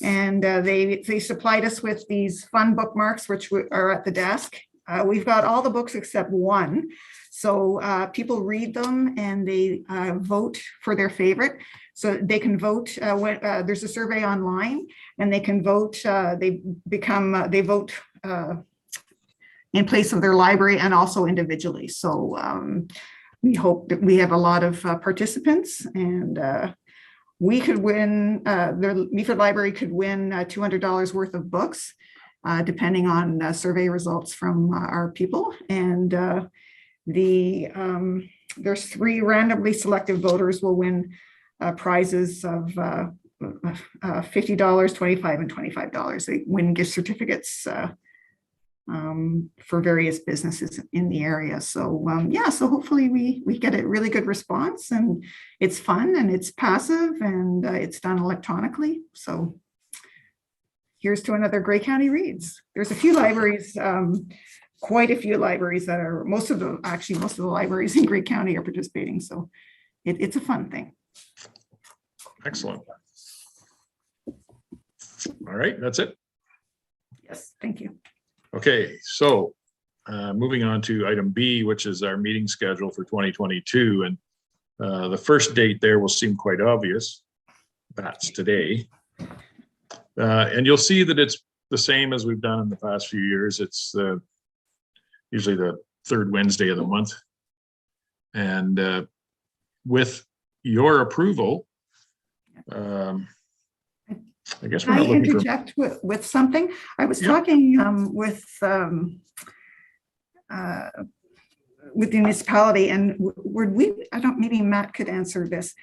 And they supplied us with these fun bookmarks, which are at the desk. We've got all the books except one. So people read them, and they vote for their favorite. So they can vote when there's a survey online, and they can vote. They vote in place of their library and also individually. So we hope that we have a lot of participants, and we could win, the Meaford Library could win $200 worth of books, depending on survey results from our people. And there's 3 randomly selected voters will win prizes of $50, $25, and $25. They win gift certificates for various businesses in the area. So yeah, so hopefully we get a really good response, and it's fun, and it's passive, and it's done electronically. So here's to another Grey County Reads. There's a few libraries, quite a few libraries that are, most of the libraries in Grey County are participating. So it's a fun thing. Excellent. All right, that's it. Yes, thank you. Okay, so moving on to item B, which is our meeting schedule for 2022. And the first date there will seem quite obvious. That's today. And you'll see that it's the same as we've done in the past few years. It's usually the 3rd Wednesday of the month. And with your approval, I guess we're not looking for. Interject with something? I was talking with the municipality, and maybe Matt could answer this.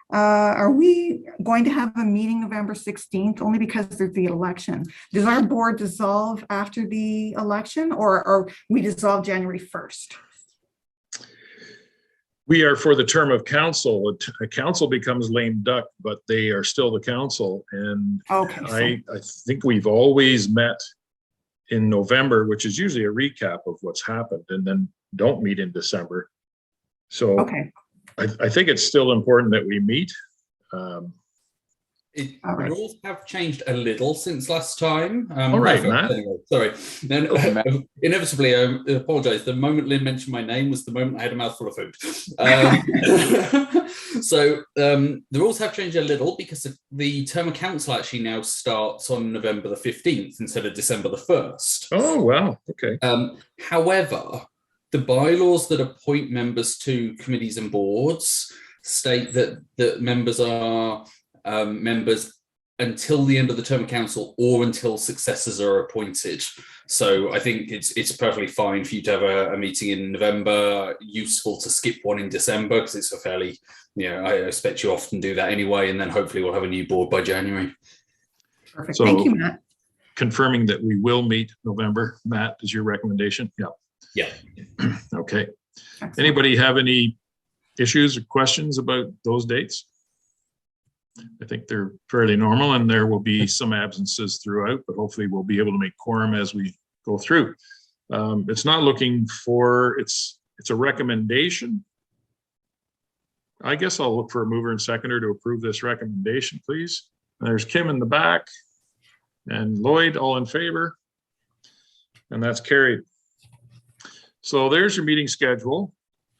Are we going to have a meeting November 16th only because there's the election? Does our board dissolve after the election, or we dissolve January 1st? We are for the term of council. A council becomes lame duck, but they are still the council. And okay, I think we've always met in November, which is usually a recap of what's happened, and then don't meet in December. So okay. I think it's still important that we meet. The rules have changed a little since last time. All right, Matt. Anyway, sorry. Inevitably, I apologize. The moment Lynn mentioned my name was the moment I had a mouthful of food. So the rules have changed a little because the term of council actually now starts on November the 15th instead of December the 1st. Oh, wow. Okay. However, the bylaws that appoint members to committees and boards state that members are members until the end of the term of council or until successors are appointed. So I think it's perfectly fine for you to have a meeting in November, useful to skip one in December because it's a fairly, I expect you often do that anyway, and then hopefully we'll have a new board by January. Perfect. So, Thank you, Matt. Confirming that we will meet November. Matt, is your recommendation? Yeah. Yeah. Okay. Excellent. Anybody have any issues or questions about those dates? I think they're fairly normal, and there will be some absences throughout, but hopefully we'll be able to make quorum as we go through. It's not looking for, it's a recommendation. I guess I'll look for a mover and seconder to approve this recommendation, please. There's Kim in the back and Lloyd, all in favor. And that's carried. So there's your meeting schedule.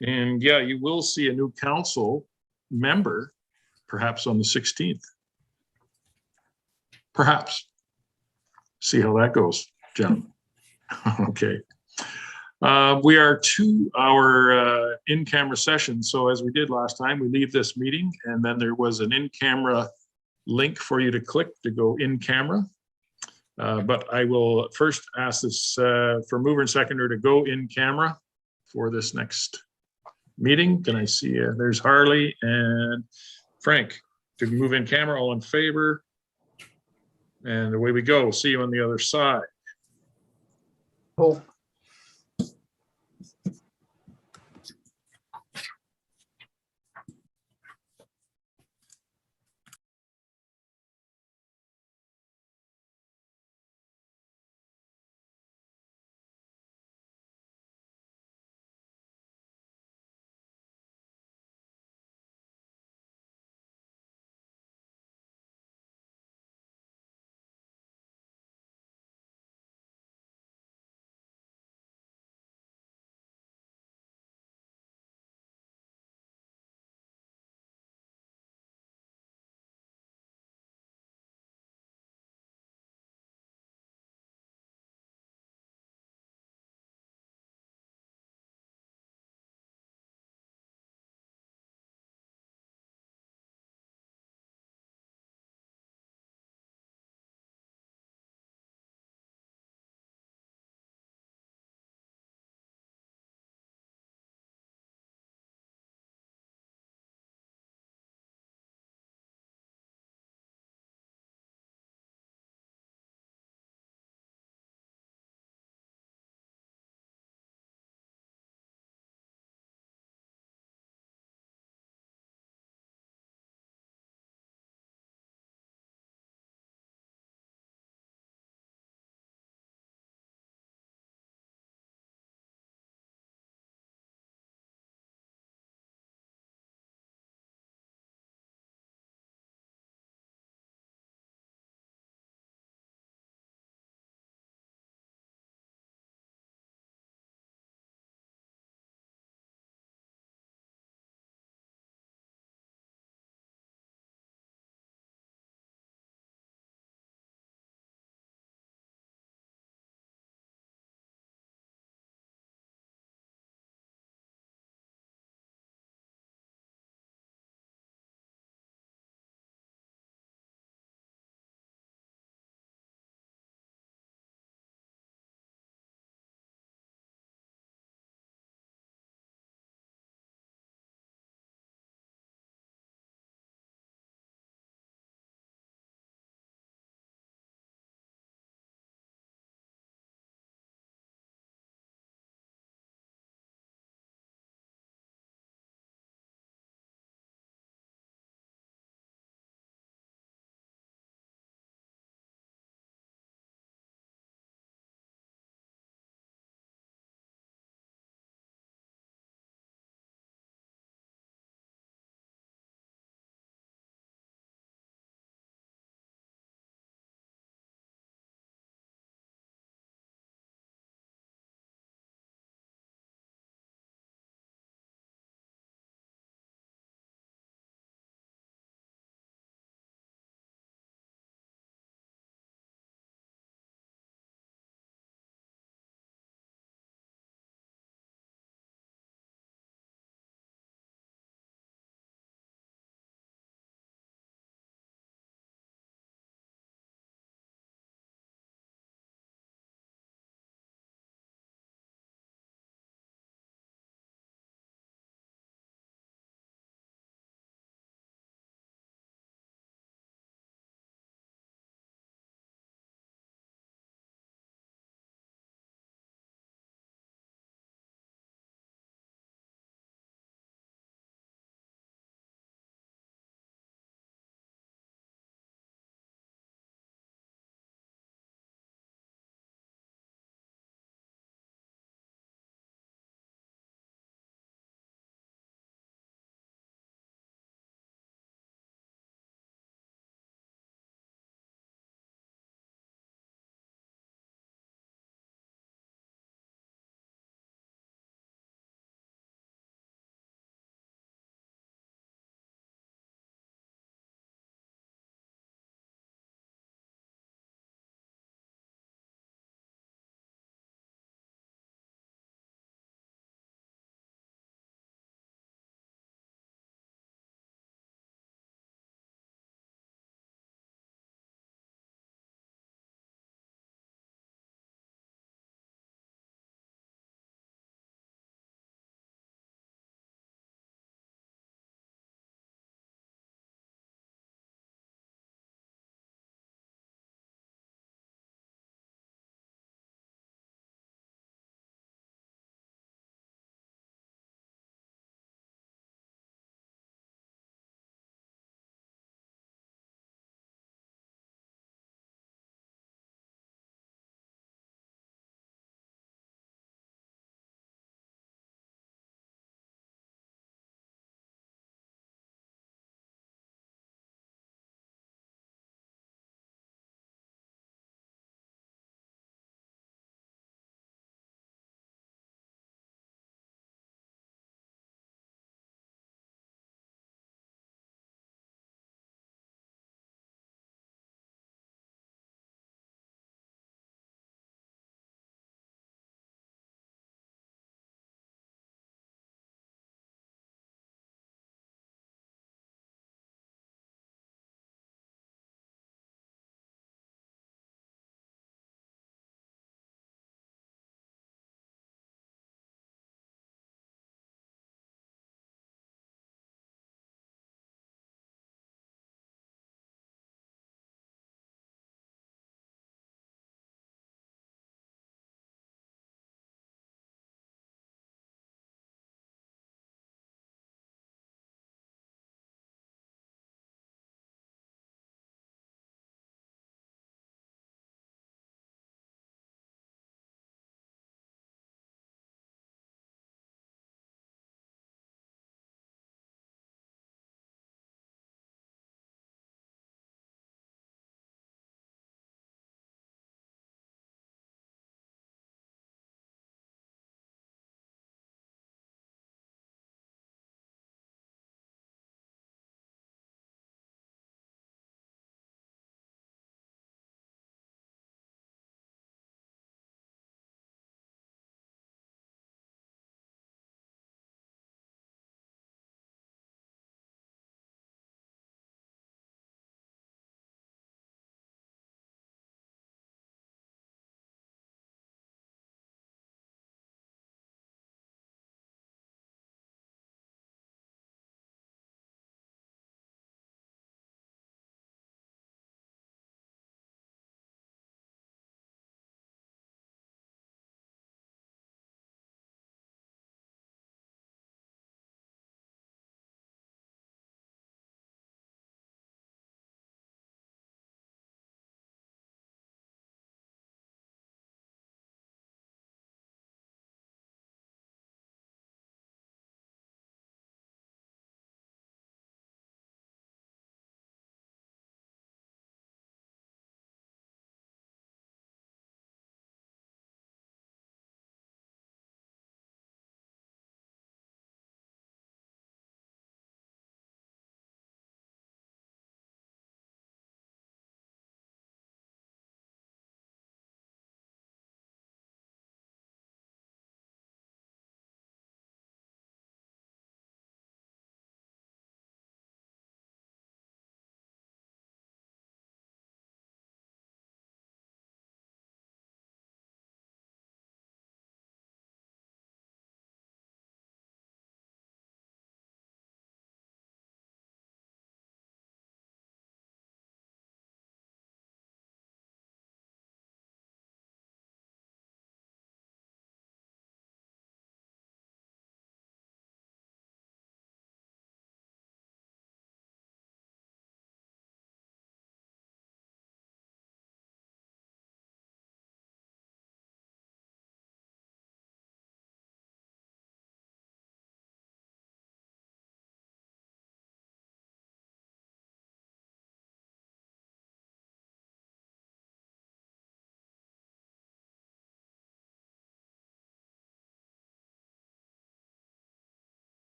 And yeah, you will see a new council member perhaps on the 16th. Perhaps. See how that goes, John. Okay. We are to our in-camera session. So as we did last time, we leave this meeting and then there was an in-camera link for you to click to go in camera. But I will first ask this for mover and seconder to go in camera for this next meeting. Can I see there's Harley and Frank to move in camera, all in favor. And away we go. See you on the other side. Cool.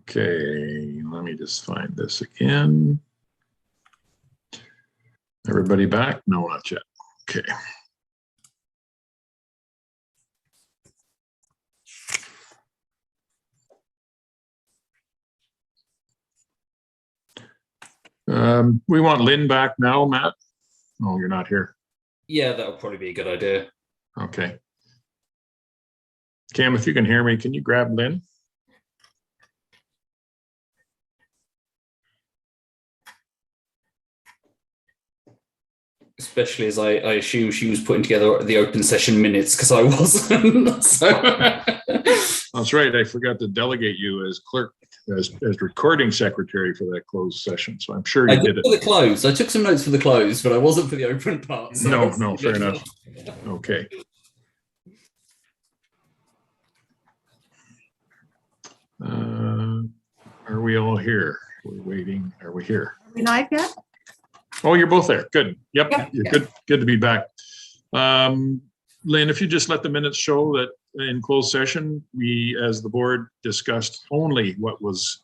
Okay, let me just find this again. Everybody back? No, not yet. Okay. We want Lynn back now, Matt. Oh, you're not here. Yeah, that would probably be a good idea. Okay. Cam, if you can hear me, can you grab Lynn? Especially as I assume she was putting together the open session minutes because I wasn't. So. That's right. I forgot to delegate you as clerk, as recording secretary for that closed session. So I'm sure you did it. For the close. I took some notes for the close, but I wasn't for the open part. So No, fair enough. Okay. Are we all here? We're waiting. Are we here? Are we live yet? Oh, you're both there. Good. Yep. Yeah, You're yeah. good. Good to be back. Lynn, if you just let the minutes show that in closed session, we, as the board, discussed only what was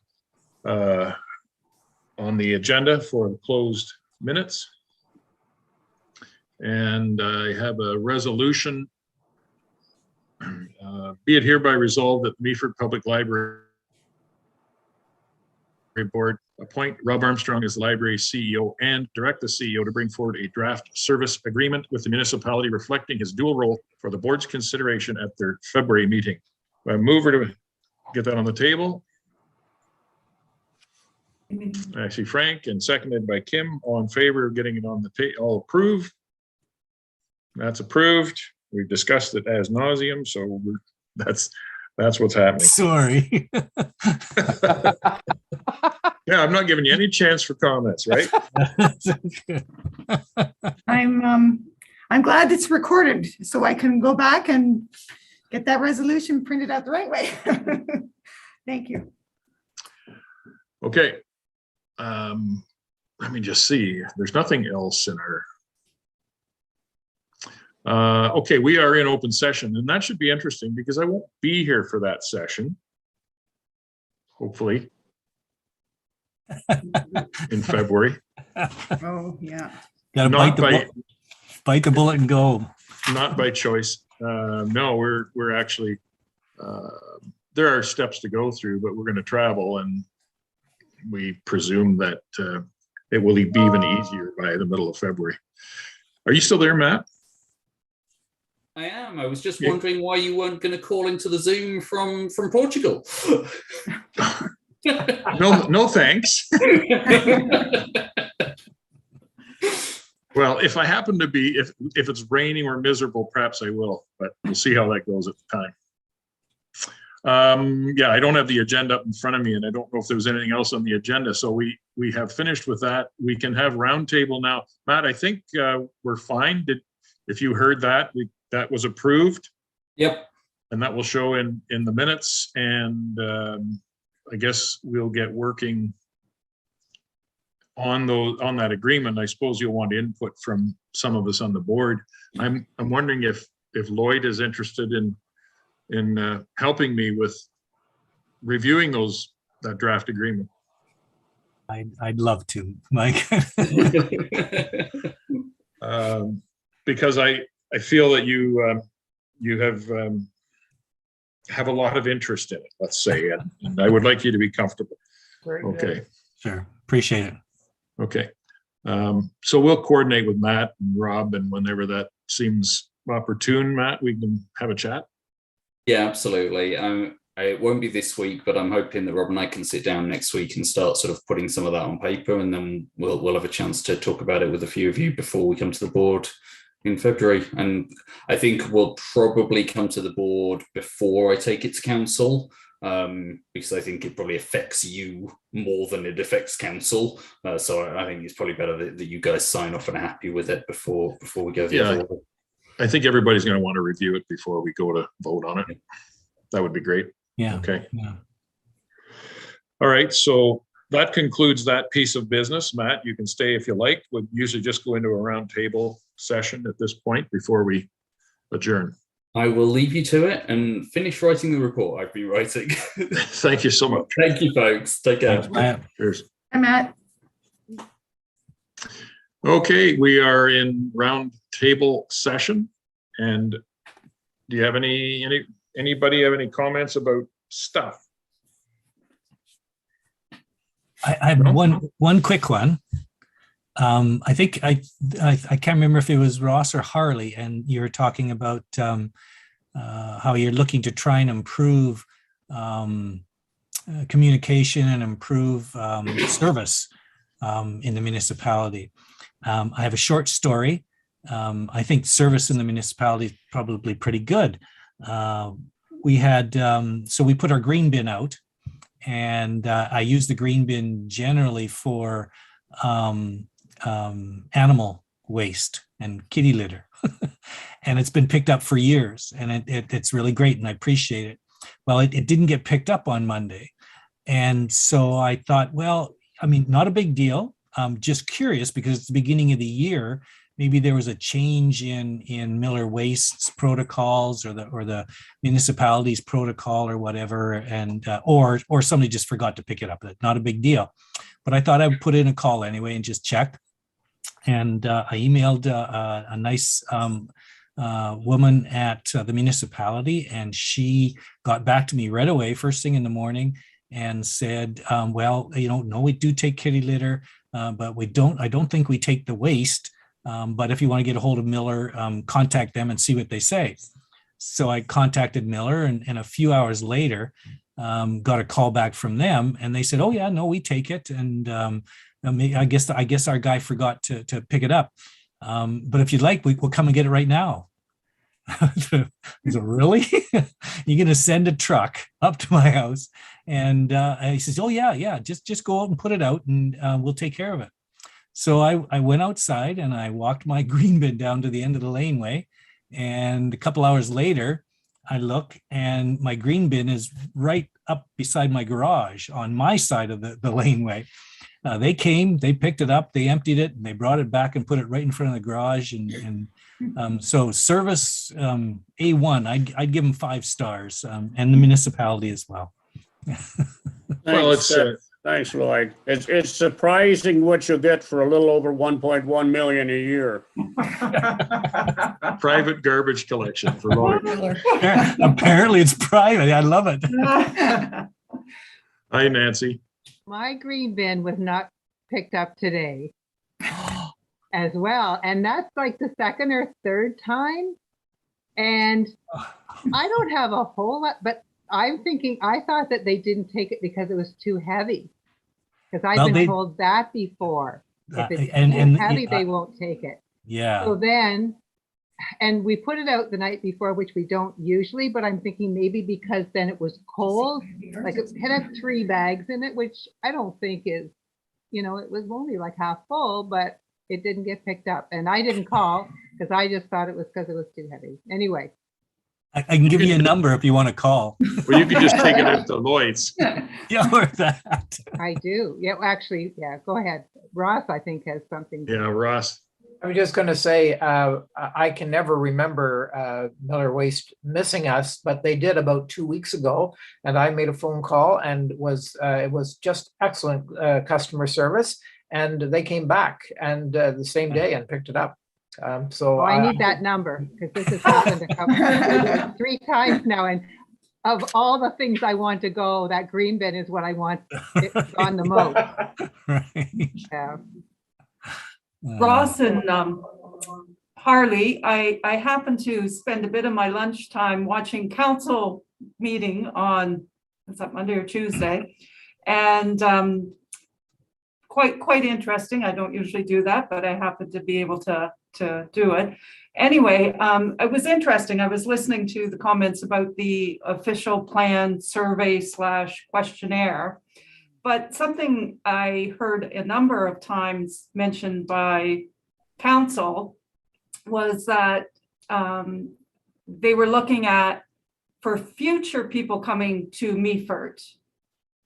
on the agenda for the closed minutes. And I have a resolution. Be it hereby resolved that Meaford Public Library Board appoint Rob Armstrong as library CEO and direct the CEO to bring forward a draft service agreement with the municipality reflecting his dual role for the board's consideration at their February meeting. I move her to get that on the table. Actually, Frank, and seconded by Kim. All in favor of getting it on the table? All approve. That's approved. We've discussed it as nauseum, so that's what's happening. Sorry. Yeah, I'm not giving you any chance for comments, right? I'm glad it's recorded so I can go back and get that resolution printed out the right way. Thank you. Okay. Let me just see. There's nothing else in our. Okay, we are in open session, and that should be interesting because I won't be here for that session. Hopefully. In February. Oh, yeah. Gotta bite the bullet and go. Not by choice. No, we're actually, there are steps to go through, but we're going to travel, and we presume that it will be even easier by the middle of February. Are you still there, Matt? I am. I was just wondering why you weren't going to call into the Zoom from Portugal. No, thanks. Well, if I happen to be, if it's raining or miserable, perhaps I will, but we'll see how that goes at the time. Yeah, I don't have the agenda up in front of me, and I don't know if there was anything else on the agenda. So we have finished with that. We can have roundtable now. Matt, I think we're fine. If you heard that, that was approved. Yep. And that will show in the minutes, and I guess we'll get working on that agreement. I suppose you'll want input from some of us on the board. I'm wondering if Lloyd is interested in helping me with reviewing that draft agreement. I'd love to, Mike. Because I feel that you have a lot of interest in it, let's say, and I would like you to be comfortable. Okay. Sure. Appreciate it. Okay. So we'll coordinate with Matt and Rob, and whenever that seems opportune, Matt, we can have a chat. Yeah, absolutely. It won't be this week, but I'm hoping that Rob and I can sit down next week and start sort of putting some of that on paper, and then we'll have a chance to talk about it with a few of you before we come to the board in February. And I think we'll probably come to the board before I take it to council, because I think it probably affects you more than it affects council. So I think it's probably better that you guys sign off and are happy with it before we go the other way. I think everybody's going to want to review it before we go to vote on it. That would be great. Yeah. Okay. Yeah. All right. So that concludes that piece of business. Matt, you can stay if you like. We'll usually just go into a round table session at this point before we adjourn. I will leave you to it and finish writing the report I've been writing. Thank you so much. Thank you, folks. Take care. Thanks, Matt. Cheers. Hi, Matt. Okay, we are in round table session. And do you have anybody have any comments about stuff? I have one quick one. I think I can't remember if it was Ross or Harley, and you were talking about how you're looking to try and improve communication and improve service in the municipality. I have a short story. I think service in the municipality is probably pretty good. We had, so we put our green bin out, and I use the green bin generally for animal waste and kitty litter. And it's been picked up for years, and it's really great, and I appreciate it. Well, it didn't get picked up on Monday. And so I thought, well, I mean, not a big deal. Just curious, because it's the beginning of the year. Maybe there was a change in Miller Waste's protocols or the municipality's protocol or whatever, and or somebody just forgot to pick it up. Not a big deal. But I thought I would put in a call anyway and just check. And I emailed a nice woman at the municipality, and she got back to me right away, first thing in the morning, and said, well, no, we do take kitty litter, but I don't think we take the waste. But if you want to get a hold of Miller, contact them and see what they say. So I contacted Miller, and a few hours later, got a call back from them, and they said, "Oh yeah, no, we take it." And I guess our guy forgot to pick it up. But if you'd like, we'll come and get it right now. I said, really? You're going to send a truck up to my house? And he says, "Oh yeah, just go out and put it out, and we'll take care of it." So I went outside and I walked my green bin down to the end of the laneway. And a couple hours later, I look, and my green bin is right up beside my garage on my side of the laneway. They came, they picked it up, they emptied it, and they brought it back and put it right in front of the garage. And so service A1, I'd give them 5 stars, and the municipality as well. Well, it's Thanks, Lloyd. It's surprising what you get for a little over 1.1 million a year. private garbage collection for Lloyd. Apparently it's private. I love it. Hi, Nancy. My green bin was not picked up today as well. And that's like the second or third time. And I don't have a whole lot, but I'm thinking, I thought that they didn't take it because it was too heavy. Because I've been told that before. If it's too heavy, they won't take it. Yeah. So then, and we put it out the night before, which we don't usually, but I'm thinking maybe because then it was cold, like it had 3 bags in it, which I don't think is, it was only like half full, but it didn't get picked up. And I didn't call because I just thought it was because it was too heavy. Anyway. I can give you a number if you want to call. Well, you can just take it out to Lloyd's. Yeah, or that. I do. Yeah, actually, yeah, go ahead. Ross, I think, has something. Yeah, Ross. I'm just going to say, I can never remember Miller Waste missing us, but they did about 2 weeks ago, and I made a phone call, and it was just excellent customer service, and they came back and the same day and picked it up. So I need that number, because this has happened a couple 3 times now, and of all the things I want to go, that green bin is what I want on the most. Right. Yeah. Ross and Harley, I happened to spend a bit of my lunchtime watching council meeting on, is that Monday or Tuesday? And quite interesting. I don't usually do that, but I happened to be able to do it. Anyway, it was interesting. I was listening to the comments about the official plan survey / questionnaire. But something I heard a number of times mentioned by council was that they were looking at for future people coming to Meaford.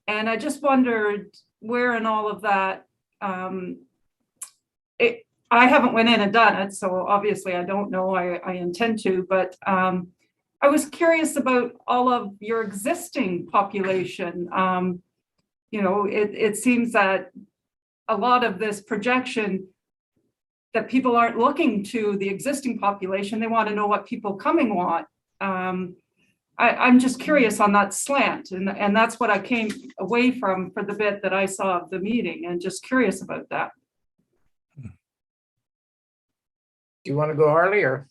And I just wondered where in all of that, I haven't went in and done it, so obviously I don't know, I intend to, but I was curious about all of your existing population. You know, it seems that a lot of this projection that people aren't looking to the existing population, they want to know what people coming want. I'm just curious on that slant, and that's what I came away from for the bit that I saw of the meeting, and just curious about that. Do you want to go, Harley, or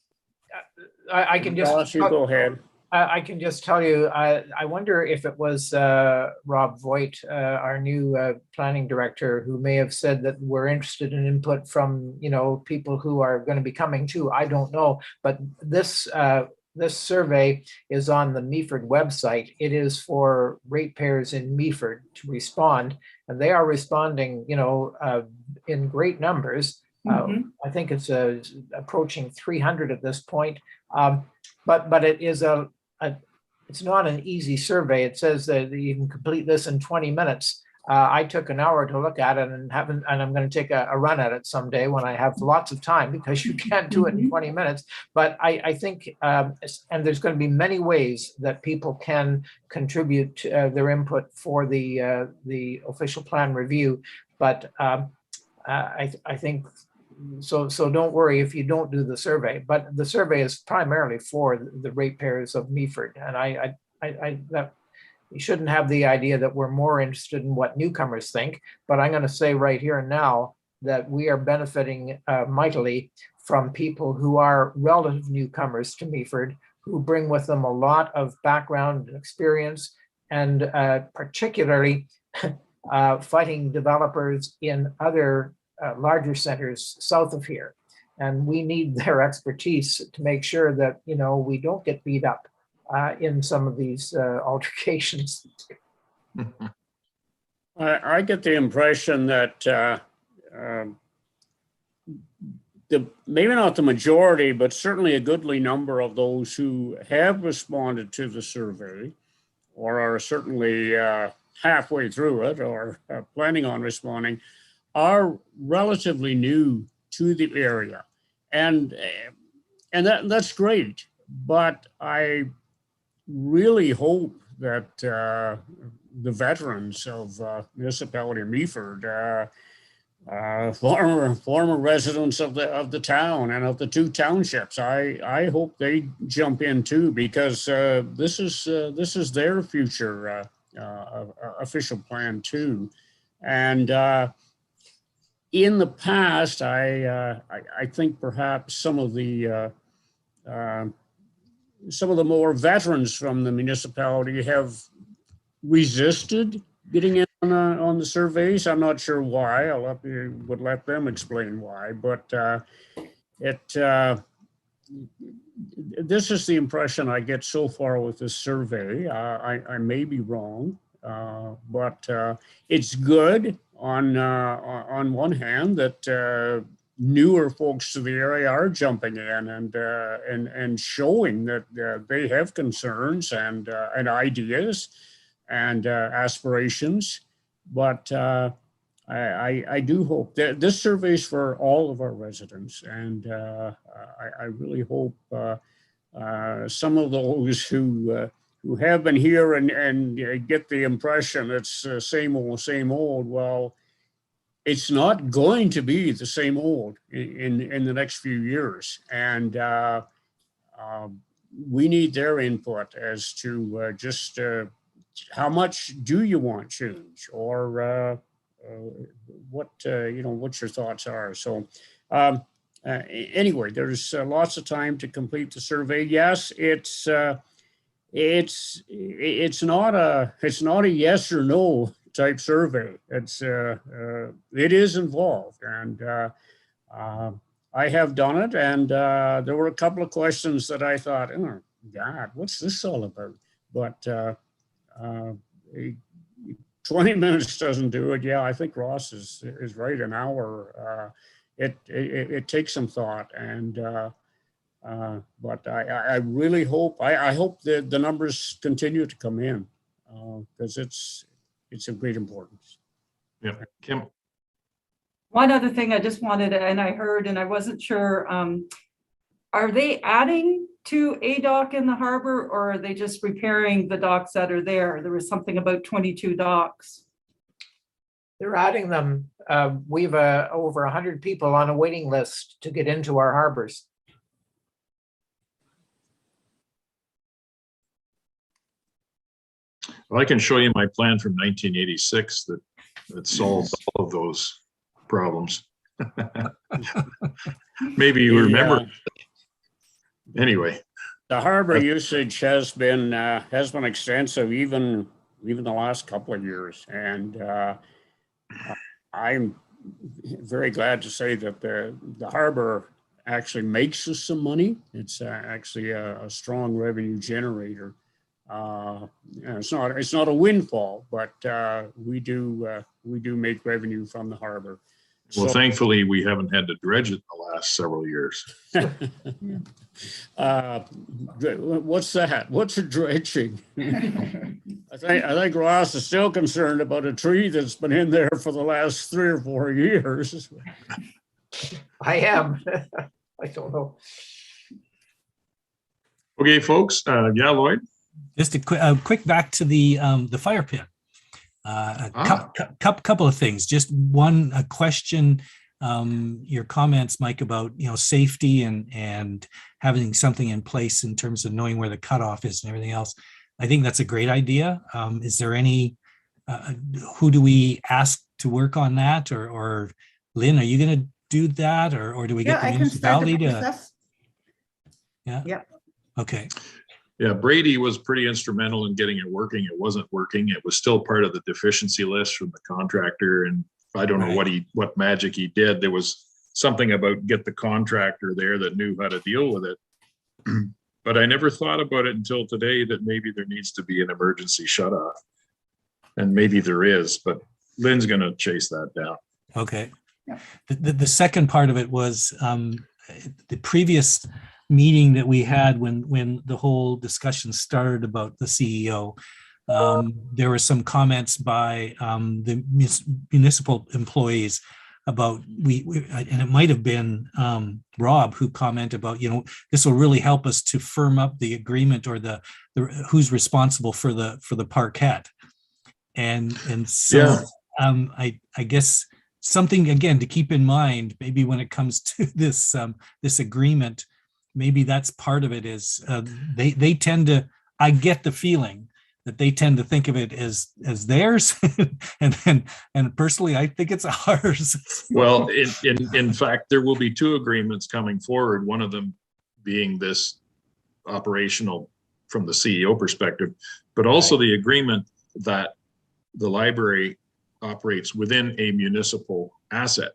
I can just You go ahead. I can just tell you, I wonder if it was Rob Voigt, our new planning director, who may have said that we're interested in input from, you know, people who are going to be coming too. I don't know, but this survey is on the Meaford website. It is for ratepayers in Meaford to respond, and they are responding, you know, in great numbers. I think it's approaching 300 at this point. But it is it's not an easy survey. It says that you can complete this in 20 minutes. I took an hour to look at it and I'm going to take a run at it someday when I have lots of time, because you can't do it in 20 minutes. But I think, and there's going to be many ways that people can contribute their input for the official plan review. But I think, so don't worry if you don't do the survey, but the survey is primarily for the ratepayers of Meaford. And that you shouldn't have the idea that we're more interested in what newcomers think, but I'm going to say right here and now that we are benefiting mightily from people who are relative newcomers to Meaford, who bring with them a lot of background and experience, and particularly fighting developers in other larger centers south of here. And we need their expertise to make sure that, you know, we don't get beat up in some of these altercations. I get the impression that maybe not the majority, but certainly a goodly number of those who have responded to the survey, or are certainly halfway through it, or planning on responding, are relatively new to the area. And that's great, but I really hope that the veterans of municipality of Meaford, former residents of the town and of the two townships, I hope they jump in too, because this is their future official plan too. And in the past, I think perhaps some of the more veterans from the municipality have resisted getting in on the surveys. I'm not sure why. Would let them explain why. But this is the impression I get so far with this survey. I may be wrong, but it's good on one hand that newer folks to the area are jumping in and showing that they have concerns and ideas and aspirations. But I do hope that this survey is for all of our residents, and I really hope some of those who have been here and get the impression it's same old. Well, it's not going to be the same old in the next few years. And we need their input as to just how much do you want change, or what your thoughts are. So anyway, there's lots of time to complete the survey. Yes, it's not a yes or no type survey. It is involved, and I have done it, and there were a couple of questions that I thought, oh God, what's this all about? But 20 minutes doesn't do it. Yeah, I think Ross is right. An hour. It takes some thought, and but I really hope I hope that the numbers continue to come in, because it's of great importance. Yeah, Kim. One other thing I just wanted, and I heard, and I wasn't sure, are they adding to a dock in the harbor, or are they just repairing the docks that are there? There was something about 22 docks. They're adding them. We've over 100 people on a waiting list to get into our harbors. Well, I can show you my plan from 1986 that solves all of those problems. Maybe you remember. Anyway, the harbor usage has been extensive, even the last couple of years, and I'm very glad to say that the harbor actually makes us some money. It's actually a strong revenue generator. It's not a windfall, but we do make revenue from the harbor. well, thankfully, we haven't had to dredge it the last several years. What's that? What's a dredging? I think Ross is still concerned about a tree that's been in there for the last 3 or 4 years. I am. I don't know. Okay, folks. Yeah, Lloyd. Just a quick back to the fire pit. Couple of things. Just one, a question. Your comments, Mike, about safety and having something in place in terms of knowing where the cutoff is and everything else. I think that's a great idea. Is there any? Who do we ask to work on that? Or Lynn, are you going to do that, or do we get the municipality to? Yeah. Yep. Okay. Yeah, Brady was pretty instrumental in getting it working. It wasn't working. It was still part of the deficiency list from the contractor. And I don't know what magic he did. There was something about get the contractor there that knew how to deal with it. But I never thought about it until today that maybe there needs to be an emergency shut off. And maybe there is, but Lynn's going to chase that down. Okay. Yeah. The second part of it was the previous meeting that we had when the whole discussion started about the CEO. There were some comments by the municipal employees about and it might have been Rob who commented about this will really help us to firm up the agreement or the who's responsible for the parquet, and so I guess something again to keep in mind maybe when it comes to this agreement. Maybe that's part of it is they tend to, I get the feeling that they tend to think of it as theirs. and personally, I think it's ours. Well, in fact, there will be 2 agreements coming forward. One of them being this operational from the CEO perspective, but also the agreement that the library operates within a municipal asset.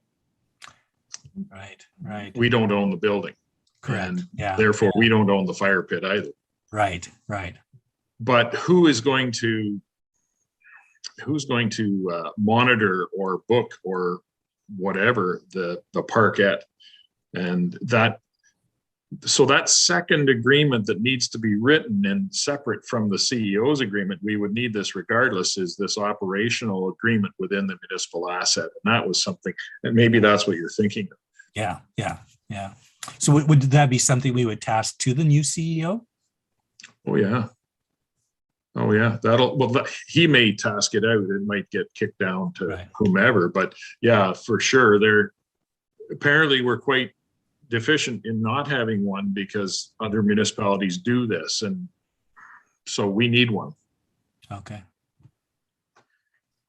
Right. We don't own the building. Correct. And therefore, we don't own the fire pit either. Right. But who's going to monitor or book or whatever the parquet? And that second agreement that needs to be written and separate from the CEO's agreement, we would need this regardless, is this operational agreement within the municipal asset. And that was something, and maybe that's what you're thinking of. Yeah. So would that be something we would task to the new CEO? Oh yeah. He may task it out. It might get kicked down to whomever, but yeah, for sure. Apparently we're quite deficient in not having one because other municipalities do this. And so we need one. Okay.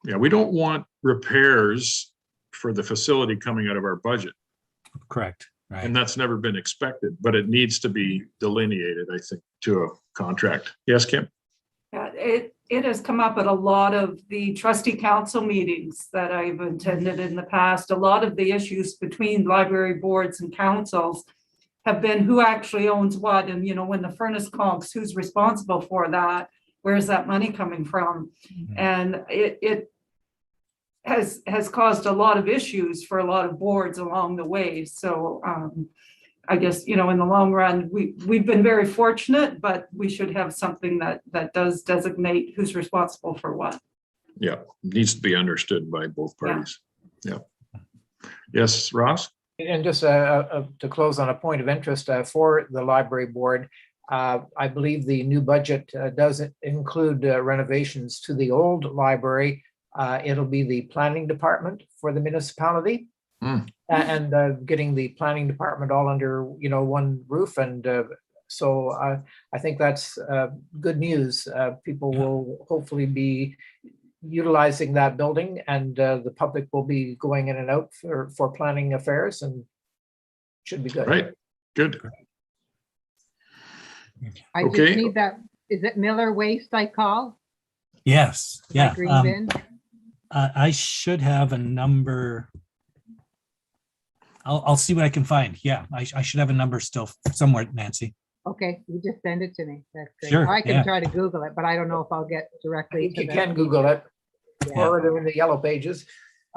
Yeah. We don't want repairs for the facility coming out of our budget. Correct. Right. And that's never been expected, but it needs to be delineated, I think, to a contract. Yes, Kim? Yeah, it has come up at a lot of the trustee council meetings that I've attended in the past. A lot of the issues between library boards and councils have been who actually owns what. And, when the furnace conks, who's responsible for that? Where's that money coming from? Mm-hmm. And it has caused a lot of issues for a lot of boards along the way. So I guess, in the long run, we've been very fortunate, but we should have something that does designate who's responsible for what. Yeah, needs to be understood by both parties. Yeah. Yes, Ross? And just to close on a point of interest for the library board, I believe the new budget does include renovations to the old library. It'll be the planning department for the municipality. And getting the planning department all under, one roof. And so I think that's good news. People will hopefully be utilizing that building, and the public will be going in and out for planning affairs, and should be good. Right, good. I Okay. just need that, is it Miller Waste I call? Yes, My yeah. green bin? I should have a number. I'll see what I can find. Yeah, I should have a number still somewhere, Nancy. Okay, you just send it to me. That's great. Sure, I can yeah. try to Google it, but I don't know if I'll get I directly think to you the. can Google it, Yeah. or they're in the yellow pages.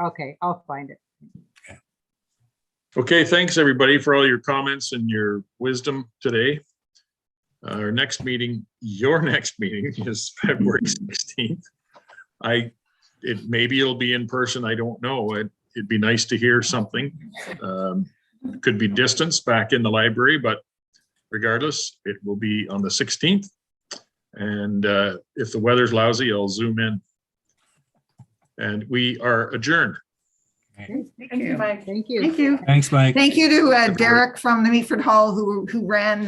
Okay, I'll find it. Okay, thanks everybody for all your comments and your wisdom today. Our next meeting, your next meeting is February 16th. Maybe it'll be in person, I don't know. It'd be nice to hear something. Could be distance back in the library, but regardless, it will be on the 16th. And if the weather's lousy, I'll zoom in. And we are adjourned. Okay, Thank you, Mike. thank you. Thank you. Thanks, Mike. Thank you to Derek from the Meaford Hall who ran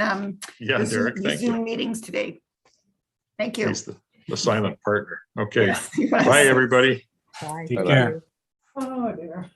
Yeah, the Derek, Zoom- thank Zoom you. meetings today. Thank you. He's the silent partner. Okay, Yes, he was. bye, everybody. Bye. Take Thank care. you. Oh, dear.